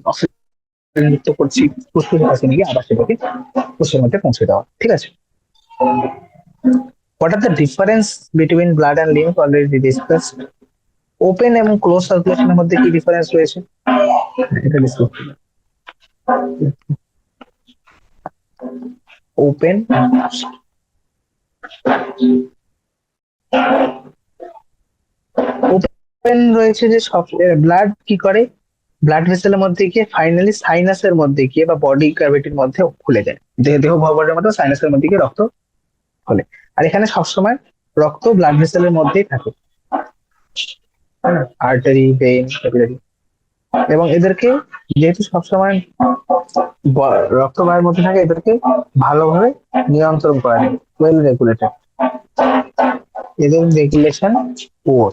A: অক্সিজেন মুক্ত করছি, ফুসফুসের কাছে নিয়ে আবার সেটাকে কোষের মধ্যে পৌঁছে দেওয়া, ঠিক আছে? What are the difference between blood and lymph? Already discussed. Open এবং ক্লোজ সার্কুলেশনের মধ্যে কি ডিফারেন্স রয়েছে, এটা ডিসকাস। ওপেন, ওপেন রয়েছে যে সব ব্লাড কি করে, ব্লাড ভেসেলের মধ্যে গিয়ে ফাইনালি সাইনাসের মধ্যে গিয়ে বা বডি ক্যাভিটির মধ্যে খুলে যায়, দেহ ভবনের মধ্যে সাইনাসের মধ্যে গিয়ে রক্ত খোলে। আর এখানে সবসময় রক্ত ব্লাড ভেসেলের মধ্যেই থাকে, আর্টারি, ভেইন, ক্যাপিলারি। এবং এদেরকে যেহেতু সবসময় রক্তবাহের মধ্যে থাকে, এদেরকে ভালোভাবে নিয়ন্ত্রণ করা যায়, ওয়েল রেগুলেটেড, এদের রেগুলেশন পোর।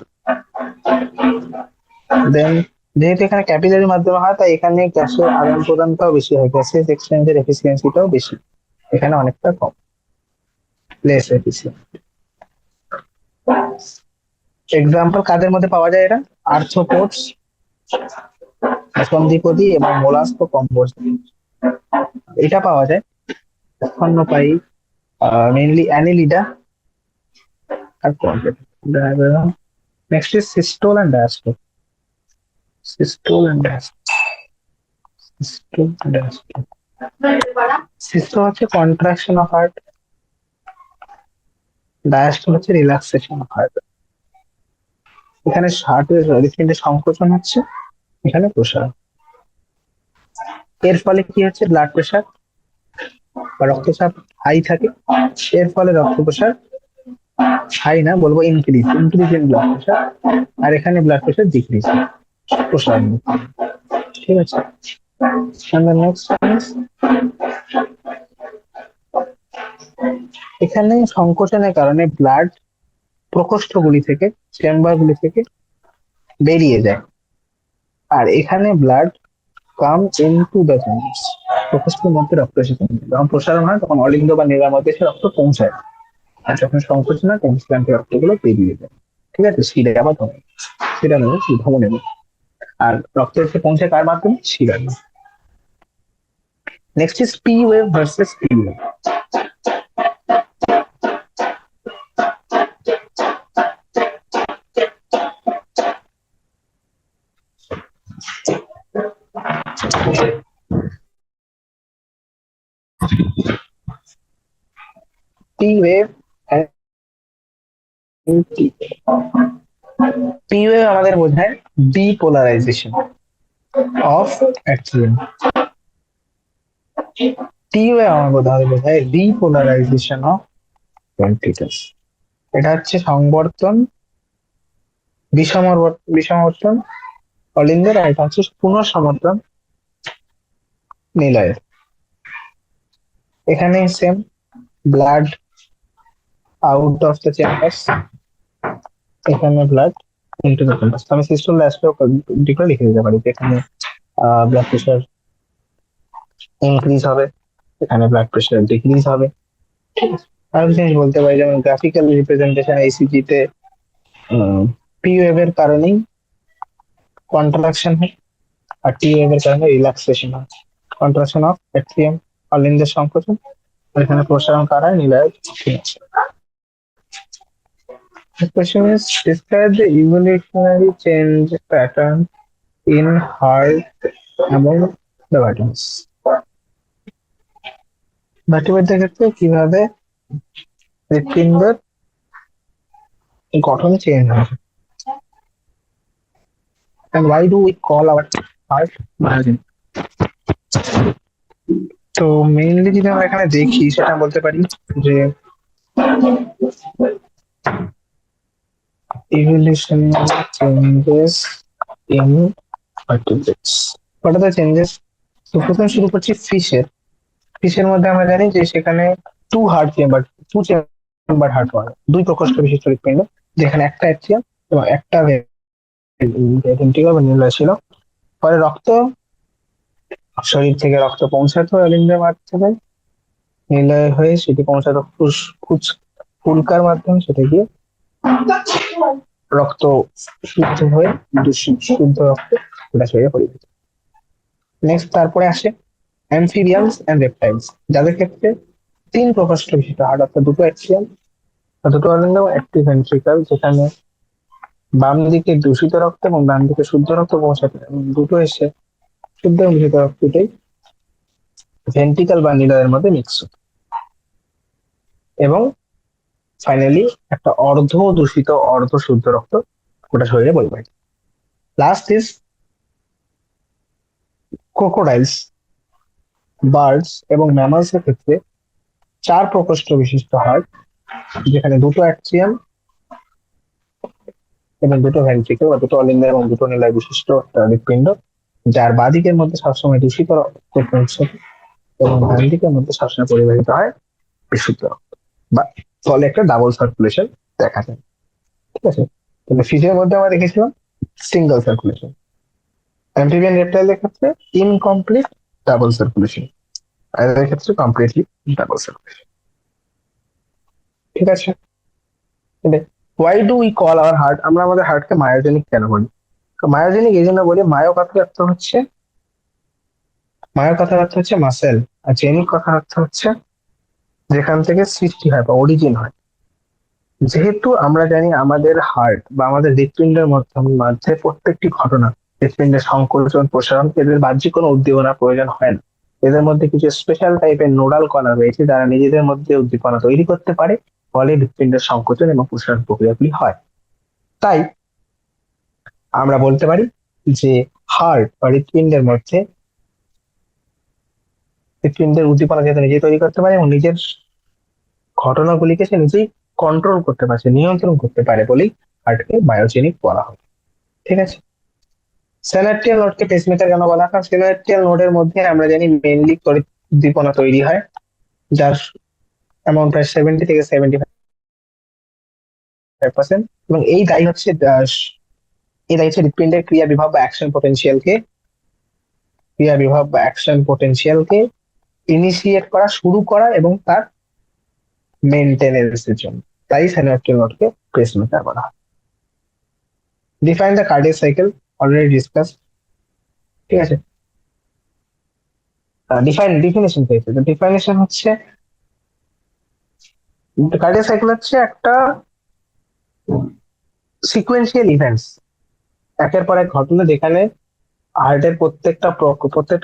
A: দেন যেহেতু এখানে ক্যাপিলারির মাধ্যমে হয়, তাই এখানে গ্যাসের আদান প্রদানটাও বেশি হয়, গ্যাসের এক্সচেঞ্জের এফিসিয়েন্সিটাও বেশি, এখানে অনেকটা কম, লেস এফিসিয়েন্ট। এক্সাম্পল কাদের মধ্যে পাওয়া যায় এটা? আর্থ্রোপোডস, সন্ধিপদি এবং মোলাস্ক কম্বোজ, এটা পাওয়া যায়। স্তন্যপায়ী মেইনলি অ্যানিলিডা আর কোয়াড্রেটা। Next is systole and diastole. Systole and diastole, systole and diastole. Systole হচ্ছে কন্ট্রাকশন অফ হার্ট, ডায়াস্টোল হচ্ছে রিল্যাক্সেশন অফ হার্ট। এখানে হার্টের হৃৎপিণ্ডের সংকোচন হচ্ছে, এখানে প্রসারণ। এর ফলে কি হচ্ছে, ব্লাড প্রেশার বা রক্তচাপ হাই থাকে, এর ফলে রক্ত প্রেশার হাই না, বলবো ইনক্রিজ ইন ব্লাড প্রেশার। আর এখানে ব্লাড প্রেশার ডিক্রিজ, প্রসারণ। ঠিক আছে, নেক্সট, এখানে সংকোচনের কারণে ব্লাড প্রকোষ্ঠগুলি থেকে, চেম্বারগুলি থেকে বেরিয়ে যায়, আর এখানে blood come into the chambers. প্রকোষ্ঠের মধ্যে রক্ত এসে পৌঁছায়। যখন প্রসারণ হয় তখন অলিন্দ বা নীলার মধ্যে এসে রক্ত পৌঁছায়, আর যখন সংকোচন হয় তখন সেখান থেকে রক্তগুলো বেরিয়ে যায়। ঠিক আছে, শিরে আবার ধমনী, সেটা নেবে ধমনী নেবে। আর রক্ত এসে পৌঁছায় কার মাধ্যমে? শিরার মাধ্যমে। Next is P wave versus T wave. P wave, P wave আমাদের বোঝায় depolarisation of atrium. T wave আমাদের বোঝায় ডিপোলারাইজেশন অফ ভেন্ট্রিকলস। এটা হচ্ছে সংবর্তন, বিষমবর্তন অলিন্দের, আর এটা হচ্ছে পুনঃসমর্তন নিলয়ের। এখানে same, blood out of the chambers, এখানে ব্লাড ইনটু দ্য চেম্বার্স। আমি সিস্টেম লাস্টে ডিক্লেয়ার লিখে দিতে পারি, এখানে ব্লাড প্রেশার ইনক্রিজ হবে, এখানে ব্লাড প্রেশার ডিক্রিজ হবে। আরো জিনিস বলতে পারি, যেমন গ্রাফিক্যাল রিপ্রেজেন্টেশন ইসিজি তে পি ওয়েভ এর কারণেই কন্ট্রাকশন হয়, আর টি ওয়েভ এর কারণে রিল্যাক্সেশন হয়। কন্ট্রাকশন অফ অ্যাট্রিয়াম, অলিন্দের সংকোচন, আর এখানে প্রসারণ কার হয়? নিলয়ের। The question is, describe the evolutionary change pattern in heart among the vertebrates. ভার্টিব্রেটদের ক্ষেত্রে কিভাবে হৃৎপিণ্ডের গঠন চেঞ্জ হয়, and why do we call our heart myogenic? তো মেইনলি যদি আমরা এখানে দেখি, সেটা বলতে পারি যে evolutionary changes in vertebrates. What are the changes? তো প্রথমে শুরু করছি ফিশের। ফিশের মধ্যে আমরা জানি যে সেখানে টু চেম্বার হার্ট হয়, দুই প্রকোষ্ঠ বিশিষ্ট হৃৎপিণ্ড, যেখানে একটা অ্যাট্রিয়াম এবং একটা ভেন্ট্রিকল বা নিউক্লিয়াস ছিল। পরে রক্ত, শরীর থেকে রক্ত পৌঁছাতো অলিন্দের মাধ্যমে, নিলয় হয়ে সেটি পৌঁছাতো ফুলকার মাধ্যমে, সেটা গিয়ে রক্ত শুদ্ধ হয়ে শুদ্ধ রক্ত এটা শরীরে পরিবর্তিত। নেক্সট, তারপরে আসে অ্যামফিবিয়ান্স এন্ড রেপটাইলস, যাদের ক্ষেত্রে তিন প্রকোষ্ঠ বিশিষ্ট হার্ট, অর্থাৎ দুটো অ্যাক্সিয়াল, দুটো অলিন্দ, একটি ভেন্ট্রিকল, যেখানে বাম দিকে দূষিত রক্ত এবং ডান দিকে শুদ্ধ রক্ত পৌঁছাতে, দুটো এসে শুদ্ধ এবং দূষিত রক্তটাই ভেন্ট্রিকল বা নিলয়ের মধ্যে মিক্স হতো, এবং ফাইনালি একটা অর্ধ দূষিত অর্ধ শুদ্ধ রক্ত গোটা শরীরে পরিবাহিত। লাস্ট ইজ ক্রোকোডাইলস, বার্ডস এবং ম্যামালস এর ক্ষেত্রে চার প্রকোষ্ঠ বিশিষ্ট হার্ট, যেখানে দুটো অ্যাট্রিয়াম এবং দুটো ভেন্ট্রিকল বা দুটো অলিন্দ এবং দুটো নিলয় বিশিষ্ট একটা হৃৎপিণ্ড, যার বাঁদিকের মধ্যে সবসময় দূষিত রক্ত পৌঁছায় এবং ডান দিকের মধ্যে সবসময় পরিবাহিত হয় বিশুদ্ধ রক্ত, বা ফলে একটা ডাবল সার্কুলেশন দেখা যায়। ঠিক আছে, তাহলে ফিশের মধ্যে আমরা দেখেছিলাম সিঙ্গেল সার্কুলেশন, অ্যাম্ফিবিয়ান রেপ্টাইলের ক্ষেত্রে ইনকমপ্লিট ডাবল সার্কুলেশন, আর এদের ক্ষেত্রে কমপ্লিটলি ডাবল সার্কুলেশন। ঠিক আছে, why do we call hour heart, আমরা আমাদের হার্টকে মায়োজেনিক কেন বলি? তো মায়োজেনিক এই জন্য বলি, মায়ো কথার অর্থ হচ্ছে, মায়ের কথার অর্থ হচ্ছে মাসেল, আর জেনিক কথার অর্থ হচ্ছে যেখান থেকে সৃষ্টি হয় বা অরিজিন হয়। যেহেতু আমরা জানি আমাদের হার্ট বা আমাদের হৃৎপিণ্ডের মধ্যে প্রত্যেকটি ঘটনা, হৃৎপিণ্ডের সংকোচন প্রসারণ, এদের বাহ্যিক কোনো উদ্দীপনার প্রয়োজন হয় না। এদের মধ্যে কিছু স্পেশাল টাইপের নোডাল কণা রয়েছে যারা নিজেদের মধ্যে উদ্দীপনা তৈরি করতে পারে, ফলে হৃৎপিণ্ডের সংকোচন এবং প্রসারণ প্রক্রিয়াগুলি হয়। তাই আমরা বলতে পারি যে হার্ট বা হৃৎপিণ্ডের মধ্যে হৃৎপিণ্ডের উদ্দীপনা যাতে নিজে তৈরি করতে পারে এবং নিজের ঘটনাগুলিকে সে নিজেই কন্ট্রোল করতে পারছে, নিয়ন্ত্রণ করতে পারে বলেই হার্টকে বায়োজেনিক বলা হয়। ঠিক আছে। সিনাপটিয়াল নোডকে পেসমেকার কেন বলা হয়? কারণ সিনাপটিয়াল নোডের মধ্যে আমরা জানি মেইনলি তড়িৎ উদ্দীপনা তৈরি হয়, যার অ্যামাউন্ট প্রায় 70 থেকে 75%, এবং এই দায়ী হচ্ছে হৃৎপিণ্ডের ক্রিয়া বিভব বা অ্যাকশন পোটেনশিয়ালকে ইনিশিয়েট করা, শুরু করা এবং তার মেনটেনেন্সের জন্য। তাই সিনাপটিয়াল নোডকে পেসমেকার বলা হয়। Define the cardiac cycle, already discuss. ঠিক আছে। ডিফিনেশন পেয়েছে। তো ডিফিনেশন হচ্ছে, কার্ডিয়াক সাইকেল হচ্ছে একটা সিকুয়েন্সিয়াল ইভেন্টস, একের পর এক ঘটনা যেখানে হার্টের প্রত্যেকটা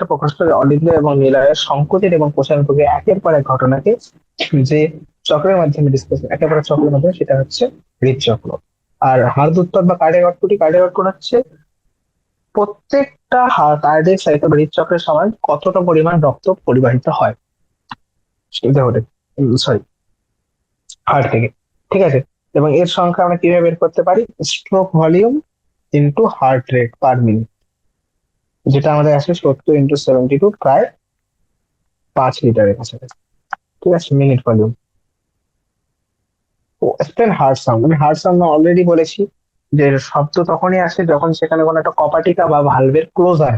A: প্রকোষ্ঠের অলিন্দ এবং নিলয়ের সংকুচিত এবং প্রসারণ প্রক্রিয়া একের পর এক ঘটনাকে যে চক্রের মাধ্যমে ডিসকাস, একের পর এক চক্রের মাধ্যমে, সেটা হচ্ছে হৃদচক্র। আর হার্দ উৎপাদ বা কার্ডিয়াক আউটপুট হচ্ছে প্রত্যেকটা কার্ডিয়াক সাইকেল বা হৃদচক্রের সময় কতটা পরিমাণ রক্ত পরিবাহিত হয় সরি হার্ট থেকে। ঠিক আছে। এবং এর সংখ্যা আমরা কিভাবে বের করতে পারি? Stroke volume into heart rate per minute, যেটা আমাদের আসে 70 × 72, প্রায় 5 লিটারের কাছাকাছি। ঠিক আছে, মিনিট ভলিউম। ও এক্সপ্লেন হার্ট সাউন্ড। আমি হার্ট সাউন্ড অলরেডি বলেছি যে শব্দ তখনই আসে যখন সেখানে কোনো একটা কপাটিকা বা ভালভের ক্লোজার।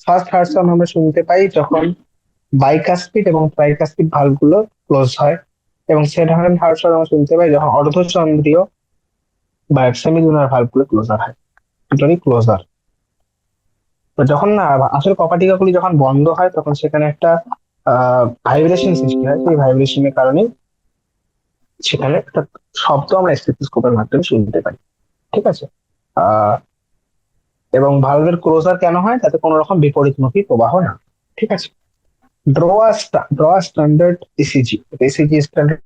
A: ফার্স্ট হার্ট সাউন্ড আমরা শুনতে পাই যখন বাইকাস্পিড এবং ট্রাইকাস্পিড ভালভ গুলো ক্লোজ হয়, এবং সেকেন্ড হার্ট সাউন্ড আমরা শুনতে পাই যখন অর্ধচন্দ্রীয় বা সেমিলুনার ভালভ গুলো ক্লোজার হয়, দুটোরই ক্লোজার। তো যখন না আসলে কপাটিকা গুলি যখন বন্ধ হয় তখন সেখানে একটা ভাইব্রেশন সৃষ্টি হয়, সেই ভাইব্রেশনের কারণে সেখানে একটা শব্দ আমরা স্টেথোস্কোপের মাধ্যমে শুনতে পাই। ঠিক আছে। আহ এবং ভালভের ক্লোজার কেন হয়? যাতে কোনো রকম বিপরীতমুখী প্রবাহ না। ঠিক আছে। Draw standard ECG. ECG standard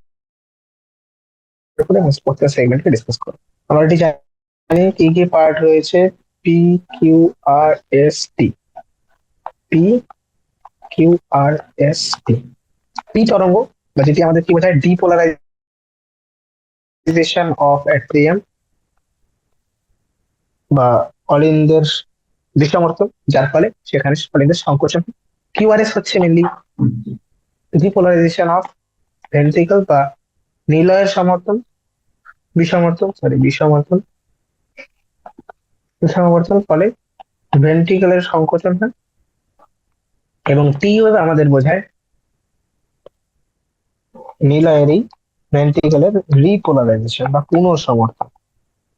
A: করে প্রত্যেক সেগমেন্টকে ডিসকাস করো। আমরা এটি জানি কি কি পার্ট রয়েছে। পি, কিউ, আর, এস, টি। পি, কিউ, আর, এস, টি। পি তরঙ্গ, বা যেটি আমাদের কি বোঝায়, ডিপোলারাইজেশন অফ অ্যাট্রিয়াম বা অলিন্দের বিষমর্তন, যার ফলে সেখানে অলিন্দের সংকোচন। কিউআরএস হচ্ছে মেনলি ডিপোলারাইজেশন অফ ভেন্ট্রিকল বা নিলয়ের বিষমর্তন, ফলে ভেন্ট্রিকলের সংকোচন হয়। এবং টি আমাদের বোঝায় নিলয়ের এই ভেন্ট্রিকলের রিপোলারাইজেশন বা পুনঃসমর্থন,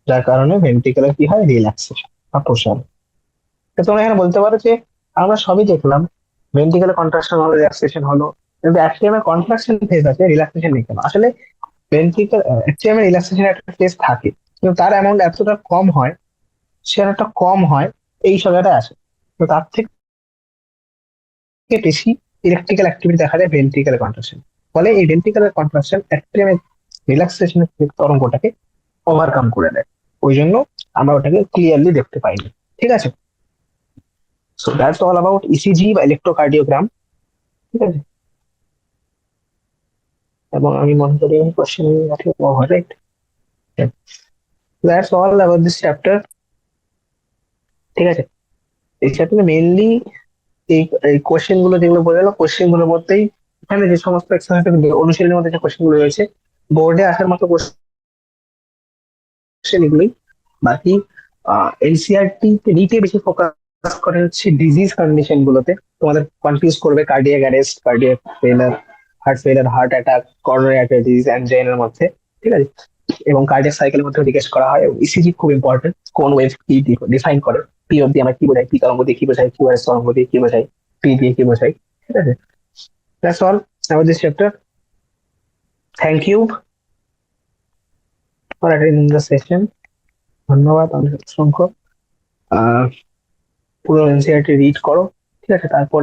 A: যার কারণে ভেন্ট্রিকলের কি হয়, রিল্যাক্সেশন বা প্রসারণ। তোমরা এখানে বলতে পারো যে আমরা সবই দেখলাম, ভেন্ট্রিকলের কন্ট্রাকশন হলো, রিল্যাক্সেশন হলো, কিন্তু অ্যাট্রিয়ামের কন্ট্রাকশন ফেজ আছে, রিল্যাক্সেশন নেই কেন? আসলে অ্যাট্রিয়ামের রিল্যাক্সেশন একটা ফেজ থাকে, কিন্তু তার অ্যামাউন্ট এতটা কম হয়, সেটা কম হয় এই সময়টা আসে। তো তার থেকে বেশি ইলেকট্রিক্যাল অ্যাক্টিভিটি দেখা যায় ভেন্ট্রিক্যাল কন্ট্রাকশন। ফলে এই ভেন্ট্রিক্যাল কন্ট্রাকশন অ্যাট্রিয়ামের রিল্যাক্সেশনের তরঙ্গটাকে ওভারকাম করে দেয়। ওই জন্য আমরা ওটাকে ক্লিয়ারলি দেখতে পাই না। ঠিক আছে। So that's all about ECG বা ইলেকট্রোকার্ডিওগ্রাম। ঠিক আছে। এবং আমি মনে করি question over, right? That's all about this chapter. ঠিক আছে। এই চ্যাপ্টারে মেইনলি এই কোশ্চেন গুলো যেগুলো বলে গেল, কোশ্চেন গুলোর মধ্যেই এখানে যে সমস্ত এক্সারসাইজ অনুশীলনের মধ্যে যে কোশ্চেন গুলো রয়েছে, বোর্ডে আসার মতো কোশ্চেন এগুলোই। বাকি এনসিআরটি রিটে বেশি ফোকাস করে হচ্ছে ডিজিজ কন্ডিশন গুলোতে। তোমাদের কনফিউজ করবে cardiac arrest, cardiac failure, heart attack, coronary artery disease, অ্যানজাইনার মধ্যে। ঠিক আছে। এবং কার্ডিয়াক সাইকেলের মধ্যে জিজ্ঞেস করা হয়। ইসিজি খুব ইম্পর্টেন্ট, কোন ওয়েভ কি ডিফাইন করে, পি অব্দি আমরা কি বোঝাই, পি তরঙ্গ দিয়ে কি বোঝাই, কিউআরএস তরঙ্গ দিয়ে কি বোঝাই, পি দিয়ে কি বোঝাই। ঠিক আছে। That's all about this chapter. Thank you for attending the session. ধন্যবাদ অনেক অসংখ্য। আহ পুরো এনসিআরটি রিড করো। ঠিক আছে। তারপর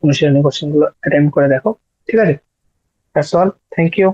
A: অনুশীলনী কোশ্চেন গুলো অ্যাটেম্প করে দেখো। ঠিক আছে। That's all. Thank you.